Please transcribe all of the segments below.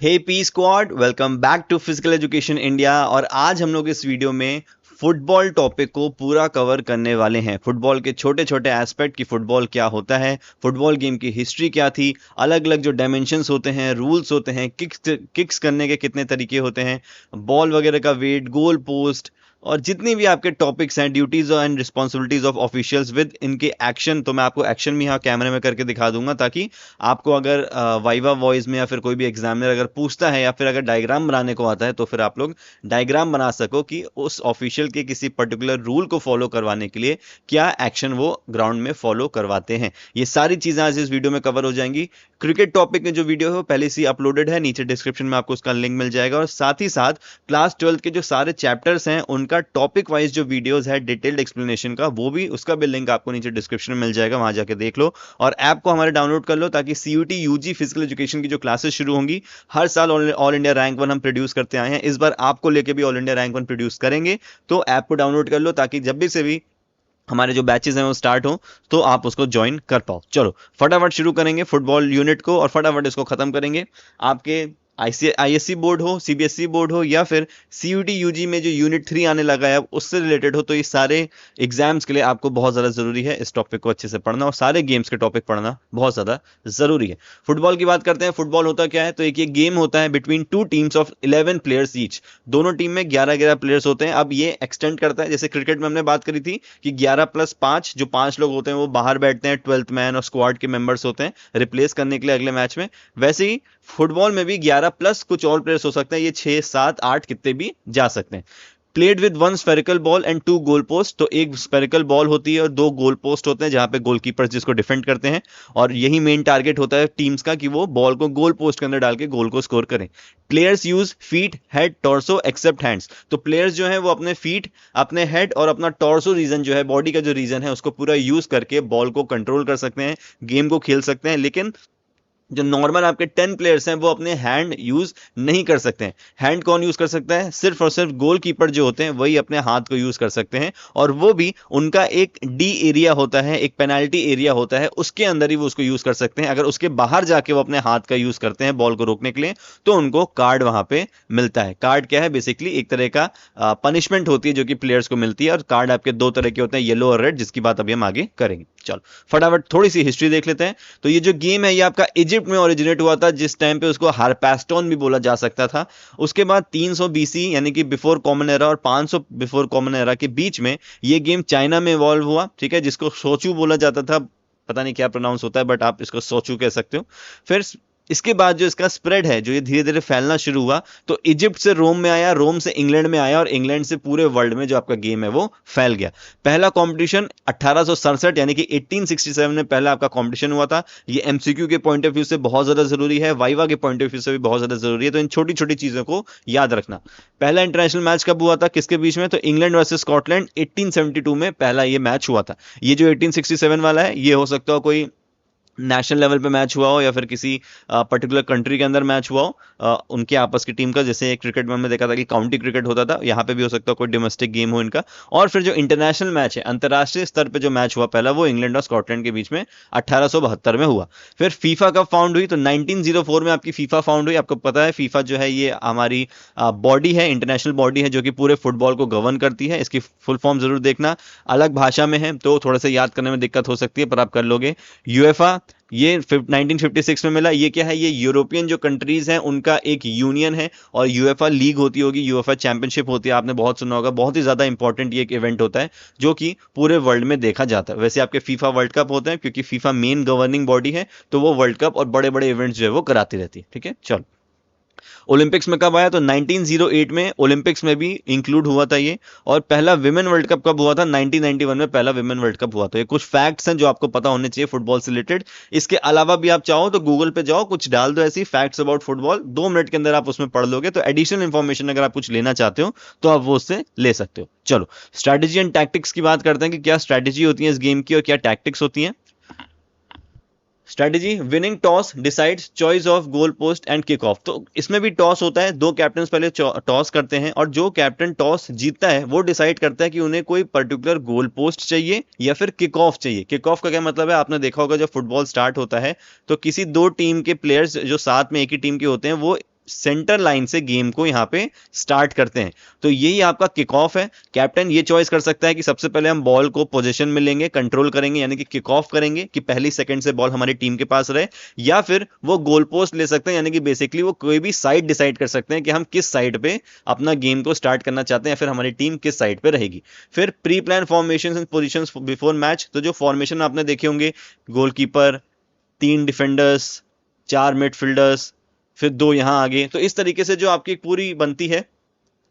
Hey P squad, welcome back to physical education India. और आज हम लोग इस वीडियो में फुटबॉल टॉपिक को पूरा कवर करने वाले हैं। फुटबॉल के छोटे छोटे एस्पेक्ट कि फुटबॉल क्या होता है, फुटबॉल गेम की हिस्ट्री क्या थी, अलग अलग जो डायमेंशंस होते हैं, रूल्स होते हैं, किक्स करने के कितने तरीके होते हैं, बॉल वगैरह का वेट, गोल पोस्ट, और जितनी भी आपके टॉपिक्स हैं, duties and responsibilities of officials with इनके एक्शन। तो मैं आपको एक्शन भी यहाँ कैमरे में करके दिखा दूंगा, ताकि आपको अगर वाइवा वॉइस में या फिर कोई भी एग्जामिनर अगर पूछता है या फिर अगर डायग्राम बनाने को आता है तो फिर आप लोग डायग्राम बना सको कि उस ऑफिशियल के किसी पर्टिकुलर रूल को फॉलो करवाने के लिए क्या एक्शन वो ग्राउंड में फॉलो करवाते हैं। ये सारी चीजें आज इस वीडियो में कवर हो जाएंगी। क्रिकेट टॉपिक में जो वीडियो है वो पहले से अपलोडेड है, नीचे डिस्क्रिप्शन में आपको उसका लिंक मिल जाएगा। और साथ ही साथ क्लास 12 के जो सारे चैप्टर्स हैं उनका टॉपिक वाइज जो वीडियोस है डिटेल्ड एक्सप्लेनेशन का, वो भी उसका भी लिंक आपको नीचे डिस्क्रिप्शन में मिल जाएगा, वहां जाके देख लो। और ऐप को हमारे डाउनलोड कर लो, ताकि सीयूटी यूजी फिजिकल एजुकेशन की जो क्लासेस शुरू होंगी, हर साल ऑल इंडिया रैंक 1 हम प्रोड्यूस करते आए हैं, इस बार आपको लेके भी ऑल इंडिया रैंक 1 प्रोड्यूस करेंगे। तो ऐप को डाउनलोड कर लो, ताकि जब भी से भी हमारे जो बैचेस हैं वो स्टार्ट हो तो आप उसको ज्वाइन कर पाओ। चलो फटाफट शुरू करेंगे फुटबॉल यूनिट को और फटाफट इसको खत्म करेंगे। आपके आईएससी बोर्ड हो, सीबीएसई बोर्ड हो, या फिर सीयूटी यूजी में जो यूनिट 3 आने लगा है उससे रिलेटेड हो, तो ये सारे एग्जाम्स के लिए आपको बहुत ज़्यादा ज़रूरी है इस टॉपिक को अच्छे से पढ़ना, और सारे गेम्स के टॉपिक पढ़ना बहुत ज़्यादा ज़रूरी है। फुटबॉल की बात करते हैं। फुटबॉल होता क्या है? तो एक ये गेम होता है between two teams of 11 players each. दोनों टीम में 11-11 प्लेयर्स होते हैं। अब ये एक्सटेंड करता है, जैसे क्रिकेट में हमने बात करी थी कि 11+5, जो 5 लोग होते हैं वो बाहर बैठते हैं, 12th मैन और स्क्वाड के मेंबर्स होते हैं रिप्लेस करने के लिए अगले मैच में। वैसे ही फुटबॉल में भी 11 प्लस कुछ और प्लेयर्स हो सकते हैं, ये 6, 7, 8 कितने भी जा सकते हैं। Played with one spherical ball and 2 goal post. तो एक स्फेरिकल बॉल होती है और 2 गोल पोस्ट होते हैं, जहां पे गोलकीपर्स जिसको डिफेंड करते हैं, और यही मेन टारगेट होता है टीम्स का कि वो बॉल को गोल पोस्ट के अंदर डाल के गोल को स्कोर करें। Players use feet, head, torso except hands. तो प्लेयर्स जो है वो अपने फीट, अपने हेड और अपना टॉर्सो रीजन जो है, बॉडी का जो रीजन है, उसको पूरा यूज करके बॉल को कंट्रोल कर सकते हैं, गेम को खेल सकते हैं। लेकिन जो नॉर्मल आपके 10 प्लेयर्स हैं वो अपने हैंड यूज नहीं कर सकते हैं। हैंड कौन यूज कर सकता है? सिर्फ और सिर्फ गोलकीपर जो होते हैं वही अपने हाथ को यूज कर सकते हैं, और वो भी उनका एक डी एरिया होता है, एक पेनाल्टी एरिया होता है, उसके अंदर ही वो उसको यूज कर सकते हैं। अगर उसके बाहर जाके वो अपने हाथ का यूज करते हैं बॉल को रोकने के लिए, तो उनको कार्ड वहां पे मिलता है। कार्ड क्या है? बेसिकली एक तरह का पनिशमेंट होती है जो कि प्लेयर्स को मिलती है। और कार्ड आपके दो तरह के होते हैं, येलो और रेड, जिसकी बात अभी हम आगे करेंगे। चलो फटाफट थोड़ी सी हिस्ट्री देख लेते हैं। तो ये जो गेम है ये आपका इजिप्ट में ओरिजिनेट हुआ था, जिस टाइम पे उसको हारपेस्टोन भी बोला जा सकता था। उसके बाद 300 बीसी यानी कि बिफोर कॉमन एरा और 500 बिफोर कॉमन एरा के बीच में ये गेम चाइना में इवॉल्व हुआ, ठीक है, जिसको सोचू बोला जाता था। पता नहीं क्या प्रोनाउंस होता है, बट आप इसको सोचू कह सकते हो। फिर इसके बाद जो इसका स्प्रेड है, जो ये धीरे धीरे फैलना शुरू हुआ, तो इजिप्ट से रोम में आया, रोम से इंग्लैंड में आया, और इंग्लैंड से पूरे वर्ल्ड में जो आपका गेम है वो फैल गया। पहला कंपटीशन 1867 यानी कि 1867 में पहला आपका कंपटीशन हुआ था। ये एमसीक्यू के पॉइंट ऑफ व्यू से बहुत ज्यादा जरूरी है, वाइवा के पॉइंट ऑफ व्यू से भी बहुत ज्यादा जरूरी है, तो इन छोटी छोटी चीजों को याद रखना। पहला इंटरनेशनल मैच कब हुआ था, किसके बीच में? तो इंग्लैंड वर्सेस स्कॉटलैंड 1872 में पहला ये मैच हुआ था। ये जो 1867 वाला है ये हो सकता हो कोई नेशनल लेवल पे मैच हुआ हो, या फिर किसी पर्टिकुलर कंट्री के अंदर मैच हुआ हो उनके आपस की टीम का। जैसे क्रिकेट में हमने देखा था कि काउंटी क्रिकेट होता था, यहाँ पे भी हो सकता है कोई डोमेस्टिक गेम हो इनका। और फिर जो इंटरनेशनल मैच है, अंतर्राष्ट्रीय स्तर पे जो मैच हुआ पहला, वो इंग्लैंड और स्कॉटलैंड के बीच में 1872 में हुआ। फिर फीफा कब फाउंड हुई? तो 1904 में आपकी फीफा फाउंड हुई। आपको पता है फीफा जो है ये हमारी बॉडी है, इंटरनेशनल बॉडी है, जो कि पूरे फुटबॉल को गवर्न करती है। इसकी फुल फॉर्म जरूर देखना, अलग भाषा में है तो थोड़ा सा याद करने में दिक्कत हो सकती है, पर आप कर लोगे। यूएफा, ये 1956 में मिला। ये क्या है? ये यूरोपियन जो कंट्रीज हैं उनका एक यूनियन है, और यूएफा लीग होती होगी, यूएफा चैंपियनशिप होती है, आपने बहुत सुना होगा। बहुत ही ज्यादा इंपॉर्टेंट ये एक इवेंट होता है जो कि पूरे वर्ल्ड में देखा जाता है। वैसे आपके फीफा वर्ल्ड कप होते हैं, क्योंकि फीफा मेन गवर्निंग बॉडी है, तो वो वर्ल्ड कप और बड़े बड़े इवेंट्स जो है वो कराती रहती है, ठीक है। चलो ओलंपिक्स में कब आया? तो 1908 में ओलंपिक्स में भी इंक्लूड हुआ था ये। और पहला विमेन वर्ल्ड कप कब हुआ था? 1991 में पहला विमेन वर्ल्ड कप हुआ था। ये कुछ फैक्ट्स हैं जो आपको पता होने चाहिए फुटबॉल से रिलेटेड। इसके अलावा भी आप चाहो तो गूगल पे जाओ, कुछ डाल दो ऐसी फैक्ट्स अबाउट फुटबॉल, 2 मिनट के अंदर आप उसमें पढ़ लोगे। तो एडिशनल इंफॉर्मेशन अगर आप कुछ लेना चाहते हो तो आप वो उससे ले सकते हो। चलो स्ट्रैटेजी एंड टैक्टिक्स की बात करते हैं कि क्या स्ट्रैटेजी होती है इस गेम की और क्या टैक्टिक्स होती है। Strategy: winning toss decides choice of goal post and kick off. तो इसमें भी टॉस होता है, 2 कैप्टन पहले टॉस करते हैं, और जो कैप्टन टॉस जीतता है वो डिसाइड करता है कि उन्हें कोई पर्टिकुलर गोल पोस्ट चाहिए या फिर किक ऑफ चाहिए। किक ऑफ का क्या मतलब है? आपने देखा होगा जब फुटबॉल स्टार्ट होता है तो किसी 2 टीम के प्लेयर्स जो साथ में एक ही टीम के होते हैं वो सेंटर लाइन से गेम को यहां पे स्टार्ट करते हैं। तो यही आपका किक ऑफ है। कैप्टन ये चॉइस कर सकता है कि सबसे पहले हम बॉल को पोजीशन में लेंगे, कंट्रोल करेंगे, यानी कि किक ऑफ करेंगे कि पहली सेकंड से बॉल हमारी टीम के पास रहे, या फिर वो गोल पोस्ट ले सकते हैं, यानी कि बेसिकली वो कोई भी साइड डिसाइड कर सकते हैं कि हम किस साइड पे अपना गेम को स्टार्ट करना चाहते हैं, या फिर हमारी टीम किस साइड पे रहेगी। फिर pre plan formation and position before match, तो जो फॉर्मेशन आपने देखे होंगे, गोलकीपर, 3 डिफेंडर्स, 4 मिडफील्डर्स, फिर 2 यहां आगे, तो इस तरीके से जो आपकी पूरी बनती है,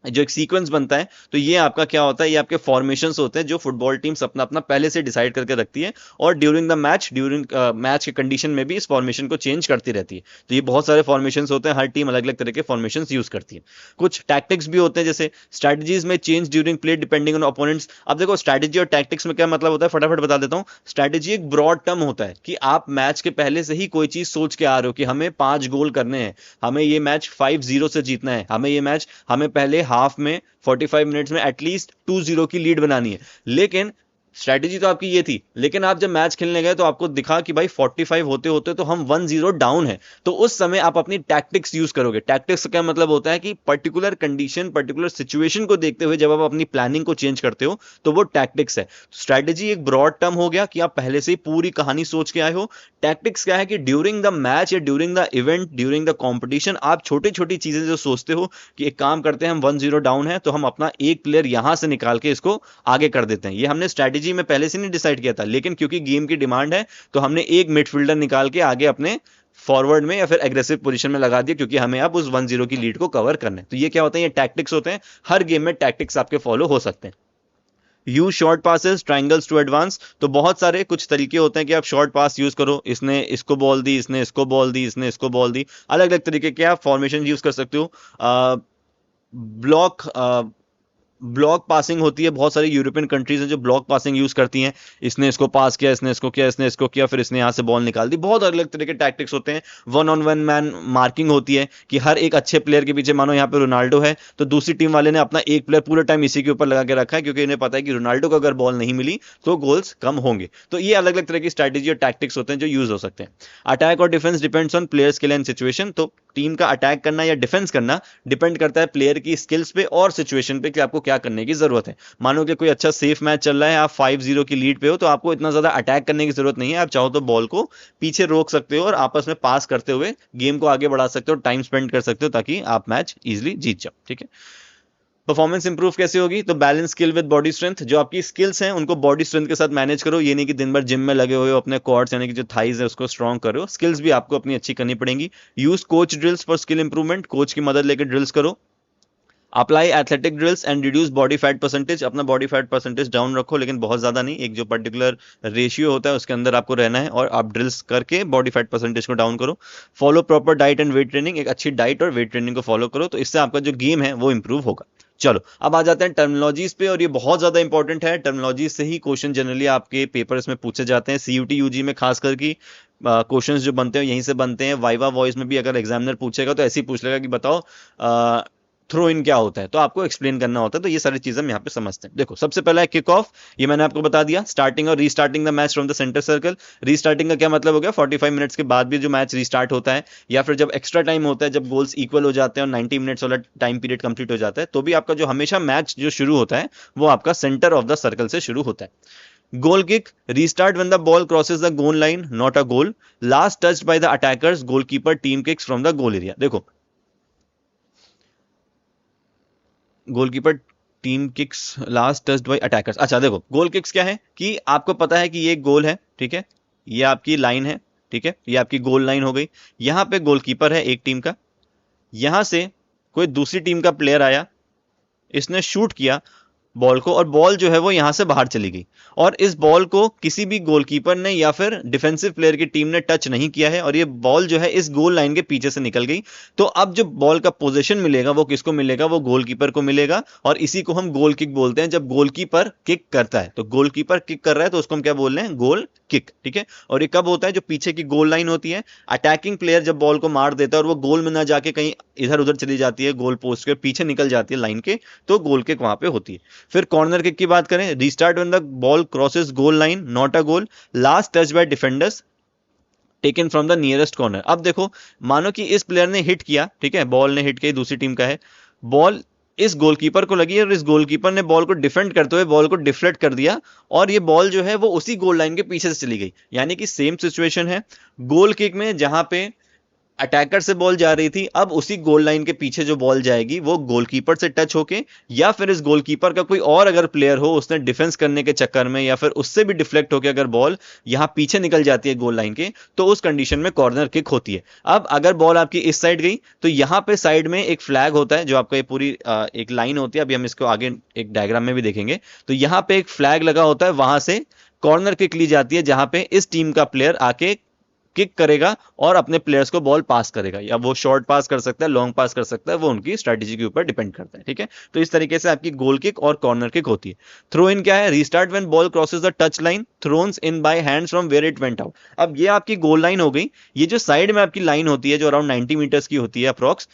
जो एक सीक्वेंस बनता है, तो ये आपका क्या होता है, ये आपके फॉर्मेशंस होते हैं जो फुटबॉल टीम्स अपना अपना पहले से डिसाइड करके रखती है, और during the match, during match के कंडीशन में भी इस फॉर्मेशन को चेंज करती रहती है। तो ये बहुत सारे फॉर्मेशंस होते हैं, हर टीम अलग अलग तरह के फॉर्मेशंस यूज करती है। कुछ टैक्टिक्स भी होते हैं, जैसे स्ट्रैटेजीज में change during play depending on opponents. अब देखो स्ट्रैटेजी और टैक्टिक्स में क्या मतलब होता है, फटाफट बता देता हूं। स्ट्रैटेजी एक ब्रॉड टर्म होता है कि आप मैच के पहले से ही कोई चीज सोच के आ रहे हो कि हमें 5 गोल करने हैं, हमें ये मैच 5-0 से जीतना है, हमें पहले हाफ में 45 मिनट्स में एटलीस्ट 2-0 की लीड बनानी है। लेकिन स्ट्रैटेजी तो आपकी ये थी, लेकिन आप जब मैच खेलने गए तो आपको दिखा कि भाई 45 होते होते तो हम 1-0 डाउन है, तो उस समय आप अपनी टैक्टिक्स यूज करोगे। टैक्टिक्स का क्या मतलब होता है कि पर्टिकुलर कंडीशन, पर्टिकुलर सिचुएशन को देखते हुए जब आप अपनी प्लानिंग को चेंज करते हो, तो वो टैक्टिक्स है। स्ट्रैटेजी एक ब्रॉड टर्म हो गया कि आप पहले से ही पूरी कहानी सोच के आए हो। टैक्टिक्स क्या है कि ड्यूरिंग द मैच या during the event, during the competition, आप छोटी छोटी चीजें जो सोचते हो कि एक काम करते हैं, हम 1-0 डाउन है तो हम अपना एक प्लेयर यहां से निकाल के इसको आगे कर देते हैं। ये हमने स्ट्रैटेजी में पहले से नहीं डिसाइड किया था, लेकिन क्योंकि गेम की डिमांड है तो हमने एक मिडफील्डर निकाल के आगे अपने फॉरवर्ड में या फिर एग्रेसिव पोजीशन में लगा दिया, क्योंकि हमें अब उस 1-0 की लीड को कवर करना है। तो ये क्या होता है, ये टैक्टिक्स होते हैं। हर गेम में टैक्टिक्स आपके फॉलो हो सकते हैं। Use short passes, triangles to advance, तो बहुत सारे कुछ तरीके होते हैं कि आप शॉर्ट पास यूज करो, इसने इसको बॉल दी, इसने इसको बॉल दी, इसने इसको बॉल दी, अलग अलग तरीके के आप फॉर्मेशन यूज कर सकते हो। ब्लॉक ब्लॉक पासिंग होती है, बहुत सारी यूरोपियन कंट्रीज हैं जो ब्लॉक पासिंग यूज करती हैं, इसने इसको पास किया, इसने इसको किया, इसने इसको किया, फिर इसने यहां से बॉल निकाल दी। बहुत अलग अलग तरह के टैक्टिक्स होते हैं। 1-on-1 मैन मार्किंग होती है कि हर एक अच्छे प्लेयर के पीछे, मानो यहाँ पे रोनाल्डो है तो दूसरी टीम वाले ने अपना एक प्लेयर पूरे टाइम इसी के ऊपर लगा के रखा है, क्योंकि इन्हें पता है कि रोनाल्डो को अगर बॉल नहीं मिली तो गोल्स कम होंगे। तो ये अलग अलग तरह की स्ट्रैटेजी और टैक्टिक्स होते हैं जो यूज हो सकते हैं। अटैक और defence depends on player skill and situation, तो टीम का अटैक करना या डिफेंस करना डिपेंड करता है प्लेयर की स्किल्स पे और सिचुएशन पे कि आपको क्या करने की जरूरत है। मानो कि कोई अच्छा सेफ मैच चल रहा है, आप 5-0 की लीड पे हो, तो आपको इतना ज्यादा अटैक करने की जरूरत नहीं है। आप चाहो तो बॉल को पीछे रोक सकते हो और आपस में पास करते हुए गेम को आगे बढ़ा सकते हो, टाइम स्पेंड कर सकते हो, ताकि आप मैच इजीली जीत जाओ। ठीक है। परफॉर्मेंस इंप्रूव कैसे होगी, तो balance skill with body strength, जो आपकी स्किल्स हैं उनको बॉडी स्ट्रेंथ के साथ मैनेज करो। ये नहीं कि दिन भर जिम में लगे हुए हो, अपने क्वाड्स यानी कि जो थाइज है उसको स्ट्रॉन्ग करो, स्किल्स भी आपको अपनी अच्छी करनी पड़ेंगी। Use coach drills for skill improvement, coach की मदद लेकर ड्रिल्स करो। Apply athletic drills and reduce body fat percentage, अपना बॉडी फैट परसेंटेज डाउन रखो, लेकिन बहुत ज्यादा नहीं, एक जो पर्टिकुलर रेशियो होता है उसके अंदर आपको रहना है, और आप ड्रिल्स करके बॉडी फैट परसेंटेज को डाउन करो। Follow proper diet and weight training, एक अच्छी डाइट और वेट ट्रेनिंग को फॉलो करो, तो इससे आपका जो गेम है वो इंप्रूव होगा। चलो अब आ जाते हैं टर्मिनोलॉजीज पे, और ये बहुत ज्यादा इंपॉर्टेंट है। टर्मिनोलॉजी से ही क्वेश्चन जनरली आपके पेपर्स में पूछे जाते हैं, सीयूटी यूजी में खास करके क्वेश्चंस जो बनते हैं यहीं से बनते हैं। वाइवा वॉइस में भी अगर एग्जामिनर पूछेगा तो ऐसे ही पूछ लेगा कि बताओ थ्रो इन क्या होता है, तो आपको एक्सप्लेन करना होता है। तो ये सारी चीजें हम यहाँ पे समझते हैं। देखो सबसे पहला है किक ऑफ, ये मैंने आपको बता दिया, स्टार्टिंग और restarting the match from the centre circle. Restarting का क्या मतलब हो गया, 45 मिनट्स के बाद भी जो मैच रीस्टार्ट होता है, या फिर जब एक्स्ट्रा टाइम होता है, जब गोल्स इक्वल हो जाते हैं और 90 मिनट्स वाला टाइम पीरियड कंप्लीट हो जाता है, तो भी आपका जो हमेशा मैच जो शुरू होता है वो आपका सेंटर ऑफ द सर्कल से शुरू होता है। Goal kick, restart when the ball crosses the goal line, not a goal. Last touched by the attackers, goalkeeper, team kicks from the goal area. देखो goalkeeper, team kicks, last touched by attackers. अच्छा देखो गोल kicks क्या है कि आपको पता है कि ये गोल है, ठीक है, ये आपकी लाइन है, ठीक है, ये आपकी गोल लाइन हो गई। यहां पे गोलकीपर है एक टीम का, यहां से कोई दूसरी टीम का प्लेयर आया, इसने शूट किया बॉल को, और बॉल जो है वो यहां से बाहर चली गई, और इस बॉल को किसी भी गोलकीपर ने या फिर डिफेंसिव प्लेयर की टीम ने टच नहीं किया है, और ये बॉल जो है इस गोल लाइन के पीछे से निकल गई। तो अब जो बॉल का पोजीशन मिलेगा वो किसको मिलेगा, वो गोलकीपर को मिलेगा, और इसी को हम गोल किक बोलते हैं। जब गोलकीपर किक करता है, तो गोलकीपर किक कर रहा है तो उसको हम क्या बोल रहे हैं, गोल किक, ठीक है। और ये कब होता है, जो पीछे की गोल लाइन होती है, अटैकिंग प्लेयर जब बॉल को मार देता है और वो गोल में ना जाके कहीं इधर उधर चली जाती है, गोल पोस्ट के पीछे निकल जाती है लाइन के, तो गोल किक वहां पे होती है। फिर कॉर्नर किक की बात करें, restart when the ball crosses goal line, not a goal. Last touch by defenders, taken from the nearest corner. अब देखो, मानो कि इस प्लेयर ने हिट किया, ठीक है, बॉल ने हिट की, दूसरी टीम का है, बॉल इस गोलकीपर को लगी और इस गोलकीपर ने बॉल को डिफेंड करते हुए बॉल को डिफ्लेक्ट कर दिया और ये बॉल जो है वो उसी गोल लाइन के पीछे से चली गई। यानी कि सेम सिचुएशन है गोल किक में, जहां पे अटैकर से बॉल जा रही थी, अब उसी गोल लाइन के पीछे जो बॉल जाएगी वो गोलकीपर से टच होके, या फिर इस गोलकीपर का कोई और अगर प्लेयर हो, उसने डिफेंस करने के चक्कर में या फिर उससे भी डिफ्लेक्ट होकर अगर बॉल यहां पीछे निकल जाती है गोल लाइन के, तो उस कंडीशन में कॉर्नर किक होती है। अब अगर बॉल आपकी इस साइड गई तो यहां पे साइड में एक फ्लैग होता है, जो आपका ये पूरी एक लाइन होती है, अभी हम इसको आगे एक डायग्राम में भी देखेंगे, तो यहां पे एक फ्लैग लगा होता है, वहां से कॉर्नर किक ली जाती है, जहां पे इस टीम का प्लेयर आके किक करेगा और अपने प्लेयर्स को बॉल पास करेगा, या वो शॉर्ट पास कर सकता है, लॉन्ग पास कर सकता है, वो उनकी स्ट्रेटेजी के ऊपर डिपेंड करता है, ठीक है। तो इस तरीके से आपकी गोल किक और कॉर्नर किक होती है। थ्रो इन क्या है? Restart when ball crosses the touch line, thrown in by hands from where it went out. अब ये आपकी गोल लाइन हो गई, ये जो साइड में आपकी लाइन होती है जो अराउंड 90 मीटर्स की होती है अप्रॉक्स,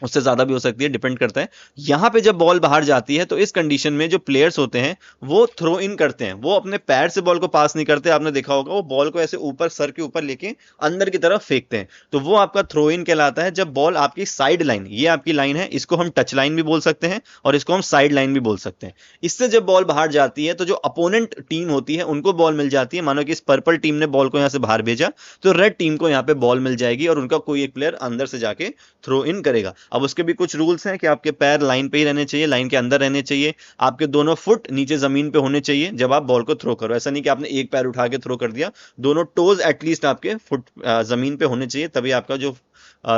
उससे ज्यादा भी हो सकती है, डिपेंड करता है। यहां पे जब बॉल बाहर जाती है तो इस कंडीशन में जो प्लेयर्स होते हैं वो थ्रो इन करते हैं, वो अपने पैर से बॉल को पास नहीं करते, आपने देखा होगा वो बॉल को ऐसे ऊपर सर के ऊपर लेके अंदर की तरफ फेंकते हैं, तो वो आपका थ्रो इन कहलाता है। जब बॉल आपकी साइड लाइन, ये आपकी लाइन है, इसको हम टच लाइन भी बोल सकते हैं और इसको हम साइड लाइन भी बोल सकते हैं, इससे जब बॉल बाहर जाती है तो जो अपोनेंट टीम होती है उनको बॉल मिल जाती है। मानो कि इस पर्पल टीम ने बॉल को यहां से बाहर भेजा तो रेड टीम को यहां पे बॉल मिल जाएगी और उनका कोई एक प्लेयर अंदर से जाके थ्रो इन करेगा। अब उसके भी कुछ रूल्स हैं कि आपके पैर लाइन पे ही रहने चाहिए, लाइन के अंदर रहने चाहिए, आपके दोनों फुट नीचे जमीन पे होने चाहिए जब आप बॉल को थ्रो करो। ऐसा नहीं कि आपने एक पैर उठा के थ्रो कर दिया, दोनों टोज एटलीस्ट आपके फुट जमीन पे होने चाहिए, तभी आपका जो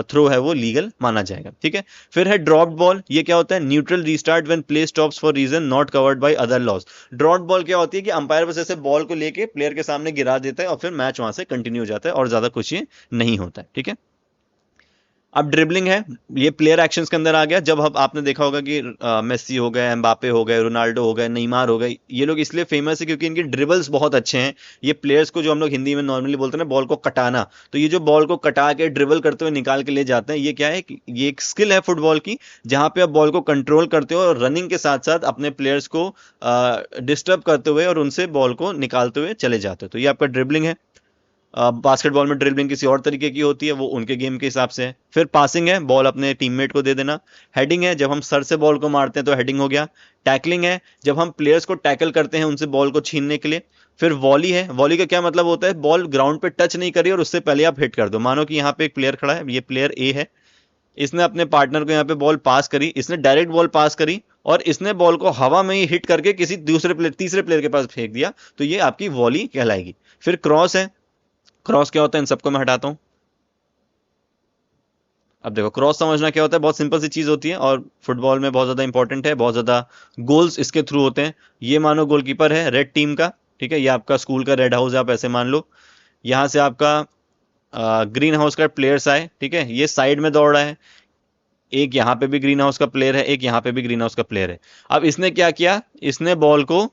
थ्रो है वो लीगल माना जाएगा, ठीक है। फिर है ड्रॉप्ड बॉल, ये क्या होता है? Neutral restart when play stops for reason not covered by other laws. Dropped ball क्या होती है कि अंपायर बस ऐसे बॉल को लेके प्लेयर के सामने गिरा देता है और फिर मैच वहां से कंटिन्यू हो जाता है और ज्यादा कुछ ये नहीं होता है, ठीक है। अब ड्रिबलिंग है, ये प्लेयर एक्शंस के अंदर आ गया। जब अब आपने देखा होगा कि मेसी हो गए, एम्बापे हो गए, रोनाल्डो हो गए, नेमार हो गए, ये लोग इसलिए फेमस है क्योंकि इनके ड्रिबल्स बहुत अच्छे हैं। ये प्लेयर्स को, जो हम लोग हिंदी में नॉर्मली बोलते हैं ना, बॉल को कटाना, तो ये जो बॉल को कटा के ड्रिबल करते हुए निकाल के ले जाते हैं, ये क्या है? ये एक स्किल है फुटबॉल की, जहां पे आप बॉल को कंट्रोल करते हो और रनिंग के साथ साथ अपने प्लेयर्स को डिस्टर्ब करते हुए और उनसे बॉल को निकालते हुए चले जाते हो, तो ये आपका ड्रिबलिंग है। बास्केटबॉल में ड्रिबलिंग किसी और तरीके की होती है, वो उनके गेम के हिसाब से है। फिर पासिंग है, बॉल अपने टीममेट को दे देना। हेडिंग है, जब हम सर से बॉल को मारते हैं तो हेडिंग हो गया। टैकलिंग है, जब हम प्लेयर्स को टैकल करते हैं उनसे बॉल को छीनने के लिए। फिर वॉली है, वॉली का क्या मतलब होता है? बॉल ग्राउंड पे टच नहीं करी और उससे पहले आप हिट कर दो। मानो कि यहाँ पे एक प्लेयर खड़ा है, ये प्लेयर ए है, इसने अपने पार्टनर को यहाँ पे बॉल पास करी, इसने डायरेक्ट बॉल पास करी और इसने बॉल को हवा में ही हिट करके किसी दूसरे प्लेयर, तीसरे प्लेयर के पास फेंक दिया, तो ये आपकी वॉली कहलाएगी। फिर क्रॉस है, क्रॉस क्या होता है? इन सबको मैं हटाता हूं। अब देखो, क्रॉस समझना क्या होता है, बहुत सिंपल सी चीज होती है और फुटबॉल में बहुत ज्यादा इंपॉर्टेंट है, बहुत ज्यादा गोल्स इसके थ्रू होते हैं। ये मानो गोलकीपर है रेड टीम का, ठीक है, ये आपका स्कूल का रेड हाउस है, आप ऐसे मान लो। यहां से आपका ग्रीन हाउस का प्लेयर्स आए, ठीक है, ये साइड में दौड़ रहा है, एक यहाँ पे भी ग्रीन हाउस का प्लेयर है, एक यहाँ पे भी ग्रीन हाउस का प्लेयर है। अब इसने क्या किया? इसने बॉल को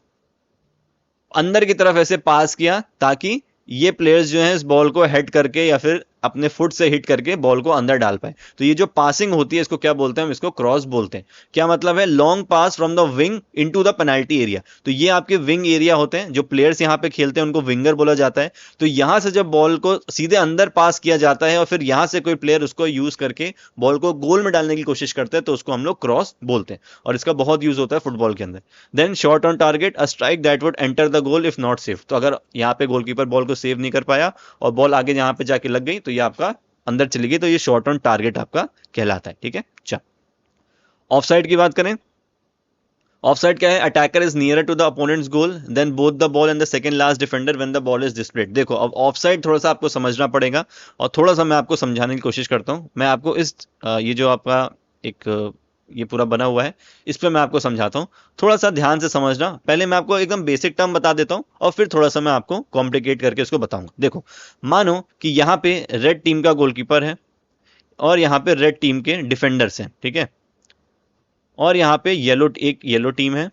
अंदर की तरफ ऐसे पास किया ताकि ये प्लेयर्स जो हैं इस बॉल को हेड करके या फिर अपने फुट से हिट करके बॉल को अंदर डाल पाए। तो ये जो पासिंग होती है इसको क्या बोलते हैं? हम इसको क्रॉस बोलते हैं। क्या मतलब है? Long pass from the wing into the penalty area. तो ये आपके विंग एरिया होते हैं, जो प्लेयर्स यहाँ पे खेलते हैं उनको विंगर बोला जाता है। तो यहां से जब बॉल को सीधे अंदर पास किया जाता है और फिर यहां से कोई प्लेयर उसको यूज करके बॉल को गोल में डालने की कोशिश करते हैं, तो उसको हम लोग क्रॉस बोलते हैं और इसका बहुत यूज होता है फुटबॉल के अंदर। Then shot on target, a strike that would enter the goal if not safe. तो अगर यहाँ पे गोलकीपर बॉल को सेव नहीं कर पाया और बॉल आगे यहाँ पे जाके लग गई तो ये आपका अंदर चली गई, तो ये शॉट ऑन टारगेट आपका कहलाता है, ठीक है। चल, ऑफसाइड की बात करें। ऑफसाइड क्या है? Attacker is near to the opponents goal than both the ball and the second last defender when the ball is displayed. देखो, अब ऑफसाइड थोड़ा सा आपको समझना पड़ेगा और थोड़ा सा मैं आपको समझाने की कोशिश करता हूं। मैं आपको इस ये जो आपका एक ये पूरा बना हुआ है, इस पे मैं आपको समझाता हूं, थोड़ा सा ध्यान से समझना। पहले मैं आपको एकदम बेसिक टर्म बता देता हूं और फिर थोड़ा सा मैं आपको कॉम्प्लिकेट करके इसको बताऊंगा। देखो, मानो कि यहाँ पे रेड टीम का गोलकीपर है और यहाँ पे रेड टीम के डिफेंडर्स हैं, ठीक है, और यहाँ पे एक येलो टीम है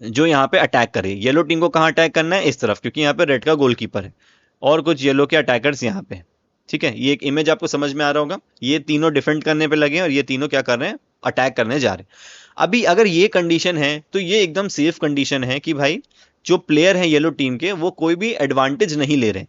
जो यहाँ पे अटैक करे। येलो टीम को कहाँ अटैक करना है? इस तरफ, क्योंकि यहाँ पे रेड का गोलकीपर है और कुछ येलो के अटैकर्स यहाँ पे, ठीक है। ये एक इमेज आपको समझ में आ रहा होगा। ये तीनों डिफेंड करने पे लगे हैं और ये तीनों क्या कर रहे हैं? अटैक करने जा रहे हैं। अभी अगर ये कंडीशन है तो ये एकदम सेफ कंडीशन है कि भाई जो प्लेयर है येलो टीम के वो कोई भी एडवांटेज नहीं ले रहे हैं।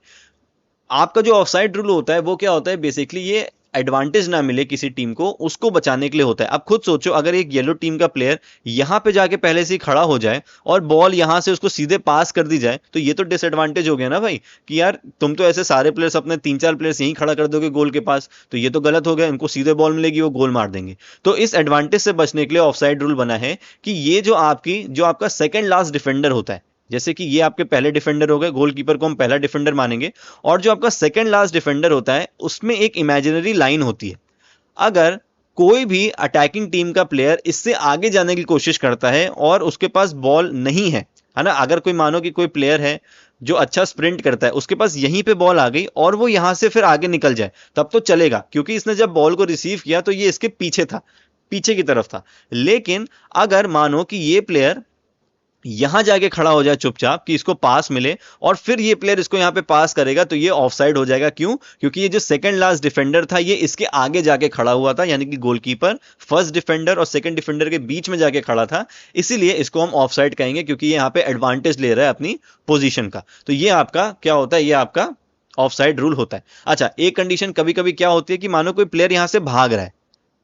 आपका जो ऑफसाइड रूल होता है वो क्या होता है, बेसिकली ये एडवांटेज ना मिले किसी टीम को, उसको बचाने के लिए होता है। अब खुद सोचो, अगर एक येलो टीम का प्लेयर यहां पे जाके पहले से ही खड़ा हो जाए और बॉल यहां से उसको सीधे पास कर दी जाए, तो ये तो डिसएडवांटेज हो गया ना भाई, कि यार तुम तो ऐसे सारे प्लेयर्स अपने 3-4 प्लेयर्स यहीं खड़ा कर दोगे गोल के पास, तो ये तो गलत हो गया, इनको सीधे बॉल मिलेगी, वो गोल मार देंगे। तो इस एडवांटेज से बचने के लिए ऑफसाइड रूल बना है कि ये जो आपका सेकंड लास्ट डिफेंडर होता है, जैसे कि ये आपके पहले डिफेंडर हो गए, गोलकीपर को हम पहला डिफेंडर मानेंगे, और जो आपका सेकंड लास्ट डिफेंडर होता है उसमें एक इमेजिनरी लाइन होती है। अगर कोई भी अटैकिंग टीम का प्लेयर इससे आगे जाने की कोशिश करता है और उसके पास बॉल नहीं है ना, अगर कोई मानो कि कोई प्लेयर है जो अच्छा स्प्रिंट करता है, उसके पास यहीं पे बॉल आ गई और वो यहां से फिर आगे निकल जाए, तब तो चलेगा, क्योंकि इसने जब बॉल को रिसीव किया तो ये इसके पीछे था, पीछे की तरफ था। लेकिन अगर मानो कि ये प्लेयर यहां जाके खड़ा हो जाए चुपचाप कि इसको पास मिले और फिर ये प्लेयर इसको यहां पे पास करेगा, तो ये ऑफसाइड हो जाएगा। क्यों? क्योंकि ये जो सेकंड लास्ट डिफेंडर था ये इसके आगे जाके खड़ा हुआ था, यानी कि गोलकीपर फर्स्ट डिफेंडर और सेकंड डिफेंडर के बीच में जाके खड़ा था, इसीलिए इसको हम ऑफसाइड कहेंगे, क्योंकि ये यहां पे एडवांटेज ले रहा है अपनी पोजीशन का। तो ये आपका क्या होता है, ये आपका ऑफसाइड रूल होता है। अच्छा, एक कंडीशन कभी कभी क्या होती है कि मानो कोई प्लेयर यहां से भाग रहा है,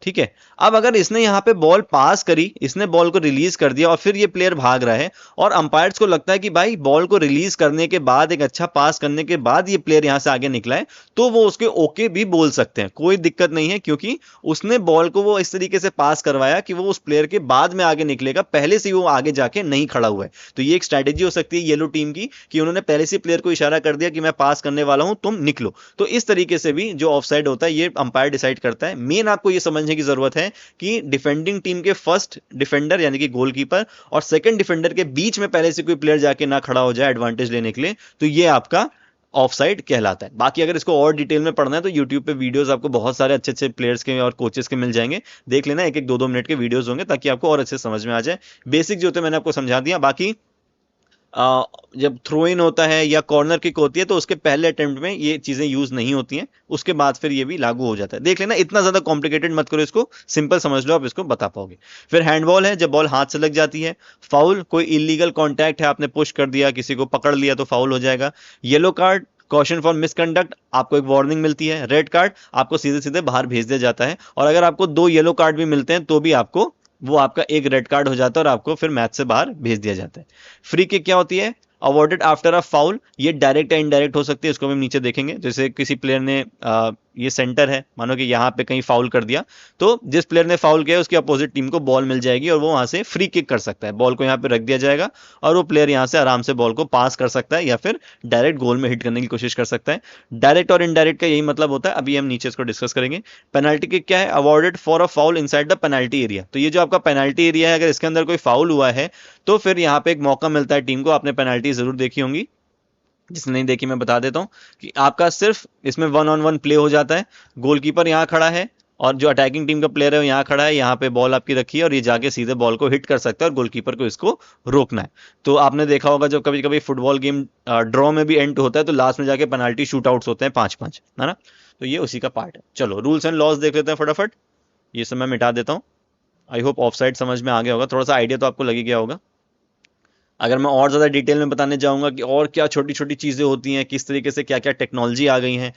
ठीक है, अब अगर इसने यहां पे बॉल पास करी, इसने बॉल को रिलीज कर दिया और फिर ये प्लेयर भाग रहा है और अंपायर्स को लगता है कि भाई बॉल को रिलीज करने के बाद, एक अच्छा पास करने के बाद ये प्लेयर यहां से आगे निकला है, तो वो उसके ओके भी बोल सकते हैं, कोई दिक्कत नहीं है, क्योंकि उसने बॉल को वो इस तरीके से पास करवाया कि वो उस प्लेयर के बाद में आगे निकलेगा, पहले से वो आगे जाके नहीं खड़ा हुआ है। तो ये एक स्ट्रैटेजी हो सकती है येलो टीम की, कि उन्होंने पहले से प्लेयर को इशारा कर दिया कि मैं पास करने वाला हूं, तुम निकलो। तो इस तरीके से भी जो ऑफसाइड होता है ये अंपायर डिसाइड करता है। मेन आपको ये समझने की जरूरत है कि डिफेंडिंग टीम के फर्स्ट डिफेंडर यानी कि गोलकीपर और सेकंड डिफेंडर के बीच में पहले से कोई प्लेयर जाके ना खड़ा हो जाए एडवांटेज लेने के लिए, तो ये आपका ऑफसाइड कहलाता है। बाकी अगर इसको और डिटेल में पढ़ना है तो यूट्यूब पे वीडियोस आपको बहुत सारे अच्छे अच्छे प्लेयर्स के और कोचेस के मिल जाएंगे, देख लेना, एक एक दो दो मिनट के वीडियोस होंगे, ताकि आपको और अच्छे समझ में आ जाए। बेसिक जो होते मैंने आपको समझा दिया। बाकी जब थ्रो इन होता है या कॉर्नर किक होती है तो उसके पहले अटेम्प्ट में ये चीजें यूज नहीं होती हैं, उसके बाद फिर ये भी लागू हो जाता है। देख लेना, इतना ज्यादा कॉम्प्लिकेटेड मत करो इसको, सिंपल समझ लो, आप इसको बता पाओगे। फिर हैंडबॉल है, जब बॉल हाथ से लग जाती है। फाउल, कोई इलीगल कॉन्टैक्ट है, आपने पुश कर दिया, किसी को पकड़ लिया तो फाउल हो जाएगा। Yellow card, caution for misconduct, आपको एक वार्निंग मिलती है। रेड कार्ड, आपको सीधे सीधे बाहर भेज दिया जाता है, और अगर आपको 2 येलो कार्ड भी मिलते हैं तो भी आपको वो आपका एक रेड कार्ड हो जाता है और आपको फिर मैच से बाहर भेज दिया जाता है। फ्री किक क्या होती है? अवॉर्डेड आफ्टर अ फाउल, ये डायरेक्ट या इनडायरेक्ट हो सकती है, इसको हम नीचे देखेंगे। जैसे किसी प्लेयर ने ये सेंटर है, मानो कि यहाँ पे कहीं फाउल कर दिया, तो जिस प्लेयर ने फाउल किया उसकी अपोजिट टीम को बॉल मिल जाएगी और वो वहां से फ्री किक कर सकता है। बॉल को यहाँ पे रख दिया जाएगा और वो प्लेयर यहाँ से आराम से बॉल को पास कर सकता है या फिर डायरेक्ट गोल में हिट करने की कोशिश कर सकता है। डायरेक्ट और इनडायरेक्ट का यही मतलब होता है, अभी हम नीचे इसको डिस्कस करेंगे। पेनल्टी किक क्या है? Awarded for a foul inside the penalty area, तो ये जो आपका पेनल्टी एरिया है, अगर इसके अंदर कोई फाउल हुआ है तो फिर यहाँ पे एक मौका मिलता है टीम को। आपने पेनल्टी जरूर देखी होंगी, जिसने नहीं देखी मैं बता देता हूं, कि आपका सिर्फ इसमें 1-on-1 प्ले हो जाता है। गोलकीपर यहां खड़ा है और जो अटैकिंग टीम का प्लेयर है वो यहां खड़ा है, यहां पे बॉल आपकी रखी है और ये जाके सीधे बॉल को हिट कर सकता है और गोलकीपर को इसको रोकना है। तो आपने देखा होगा जब कभी कभी फुटबॉल गेम ड्रॉ में भी एंड होता है तो लास्ट में जाके पेनल्टी शूट आउट्स होते हैं 5-5, है ना। तो ये उसी का पार्ट है। चलो रूल्स एंड लॉज देख लेते हैं फटाफट, ये सब मैं मिटा देता हूँ। आई होप ऑफ साइड समझ में आ गया होगा, थोड़ा सा आइडिया तो आपको लग ही गया होगा। अगर मैं और ज़्यादा डिटेल में बताने जाऊंगा कि और क्या छोटी छोटी चीज़ें होती हैं, किस तरीके से क्या क्या टेक्नोलॉजी आ गई हैं,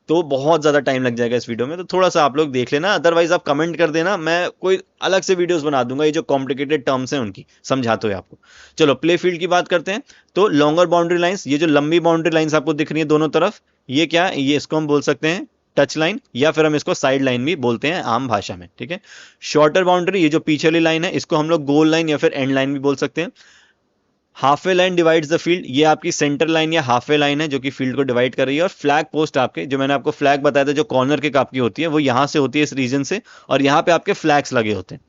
तो बहुत ज़्यादा टाइम लग जाएगा इस वीडियो में, तो थोड़ा सा आप लोग देख लेना। अदरवाइज आप कमेंट कर देना, मैं कोई अलग से वीडियोस बना दूंगा ये जो कॉम्प्लिकेटेड टर्म्स हैं उनकी समझाते हुए आपको। चलो प्ले फील्ड की बात करते हैं। तो लॉन्गर बाउंड्री लाइंस, ये जो लंबी बाउंड्री लाइंस आपको दिख रही है दोनों तरफ, ये क्या है? ये इसको हम बोल सकते हैं टच लाइन, या फिर हम इसको साइड लाइन भी बोलते हैं आम भाषा में, ठीक है। शॉर्टर बाउंड्री, ये जो पीछे वाली लाइन है, इसको हम लोग गोल लाइन या फिर एंड लाइन भी बोल सकते हैं। Halfway line divides the field, ये आपकी सेंटर लाइन या हाफवे लाइन है जो कि फील्ड को डिवाइड कर रही है। और फ्लैग पोस्ट, आपके जो मैंने आपको फ्लैग बताया था, जो कॉर्नर किक आपकी होती है वो यहां से होती है इस रीजन से, और यहाँ पे आपके फ्लैग्स लगे होते हैं,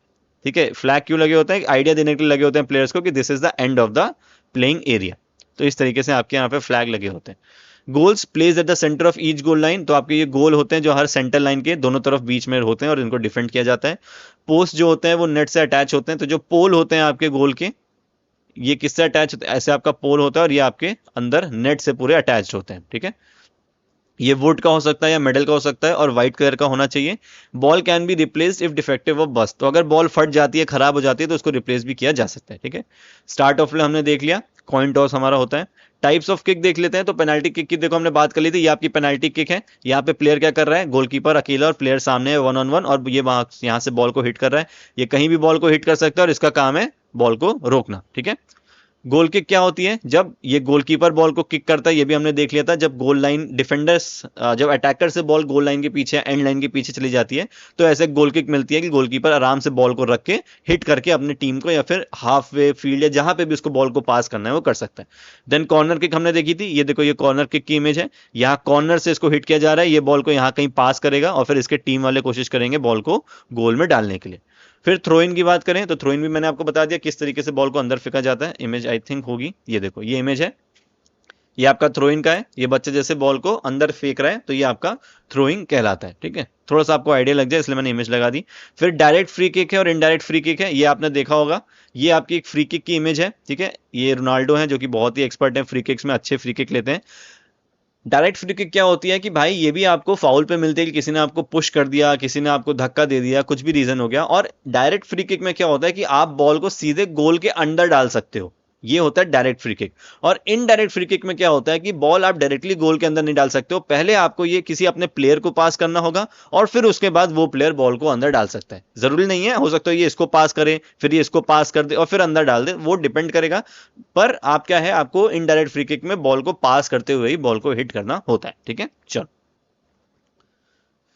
ठीक है। फ्लैग क्यों लगे होते हैं? आइडिया देने के लिए लगे होते हैं प्लेयर्स को कि this is the end of the playing area, तो इस तरीके से आपके यहाँ पे फ्लैग लगे होते हैं। Goals place at the centre of each goal line, तो आपके ये गोल होते हैं जो हर सेंटर लाइन के दोनों तरफ बीच में होते हैं और इनको डिफेंड किया जाता है। पोस्ट जो होते हैं वो नेट से अटैच होते हैं, तो जो पोल होते हैं आपके गोल के, ये किससे अटैच होते हैं? ऐसे आपका पोल होता है और ये आपके अंदर नेट से पूरे अटैच होते हैं, ठीक है। ये वुड का हो सकता है या मेटल का हो सकता है और व्हाइट कलर का होना चाहिए। Ball can be replaced if defective of bast, तो अगर बॉल फट जाती है, खराब हो जाती है, तो उसको रिप्लेस भी किया जा सकता है, ठीक है। स्टार्ट ऑफ प्ले हमने देख लिया, कॉइन टॉस हमारा होता है। टाइप्स ऑफ किक देख लेते हैं। तो पेनाल्टी किक की देखो हमने बात कर ली थी, ये आपकी पेनाल्टी किक है। यहाँ पे प्लेयर क्या कर रहा है, गोलकीपर अकेला और प्लेयर सामने है 1-on-1, और ये वहां यहाँ से बॉल को हिट कर रहा है। ये कहीं भी बॉल को हिट कर सकता है और इसका काम है बॉल को रोकना, ठीक है। गोल किक क्या होती है, जब ये गोलकीपर बॉल को किक करता है, ये भी हमने देख लिया था, जब गोल लाइन डिफेंडर्स जब अटैकर से बॉल गोल लाइन के पीछे एंड लाइन के पीछे चली जाती है, तो ऐसे गोल किक मिलती है कि गोलकीपर आराम से बॉल को रख के हिट करके अपनी टीम को या फिर हाफ वे फील्ड या जहां पे भी उसको बॉल को पास करना है वो कर सकता है। देन कॉर्नर किक हमने देखी थी, ये देखो ये कॉर्नर किक की इमेज है। यहाँ कॉर्नर से इसको हिट किया जा रहा है, ये बॉल को यहाँ कहीं पास करेगा और फिर इसके टीम वाले कोशिश करेंगे बॉल को गोल में डालने के लिए। फिर थ्रो इन की बात करें तो थ्रो इन भी मैंने आपको बता दिया किस तरीके से बॉल को अंदर फेंका जाता है। इमेज आई थिंक होगी, ये देखो ये इमेज है, ये आपका थ्रोइंग का है। ये बच्चे जैसे बॉल को अंदर फेंक रहा है तो ये आपका थ्रोइंग कहलाता है, ठीक है। थोड़ा सा आपको आइडिया लग जाए इसलिए मैंने इमेज लगा दी। फिर डायरेक्ट फ्री किक है और इनडायरेक्ट फ्री किक है, ये आपने देखा होगा। ये आपकी एक फ्री किक की इमेज है, ठीक है। ये रोनाल्डो है जो कि बहुत ही एक्सपर्ट है फ्री किक्स में, अच्छे फ्री किक लेते हैं। डायरेक्ट फ्री किक क्या होती है कि भाई ये भी आपको फाउल पे मिलती है कि किसी ने आपको पुश कर दिया, किसी ने आपको धक्का दे दिया, कुछ भी रीजन हो गया। और डायरेक्ट फ्री किक में क्या होता है कि आप बॉल को सीधे गोल के अंदर डाल सकते हो, ये होता है डायरेक्ट फ्री किक। और इनडायरेक्ट फ्री किक में क्या होता है कि बॉल आप डायरेक्टली गोल के अंदर नहीं डाल सकते हो, पहले आपको ये किसी अपने प्लेयर को पास करना होगा और फिर उसके बाद वो प्लेयर बॉल को अंदर डाल सकता है। जरूरी नहीं है, हो सकता है ये इसको पास करे फिर ये इसको पास कर दे और फिर अंदर डाल दे, वो डिपेंड करेगा। पर आप क्या है, आपको इनडायरेक्ट फ्री किक में बॉल को पास करते हुए ही बॉल को हिट करना होता है, ठीक है। चलो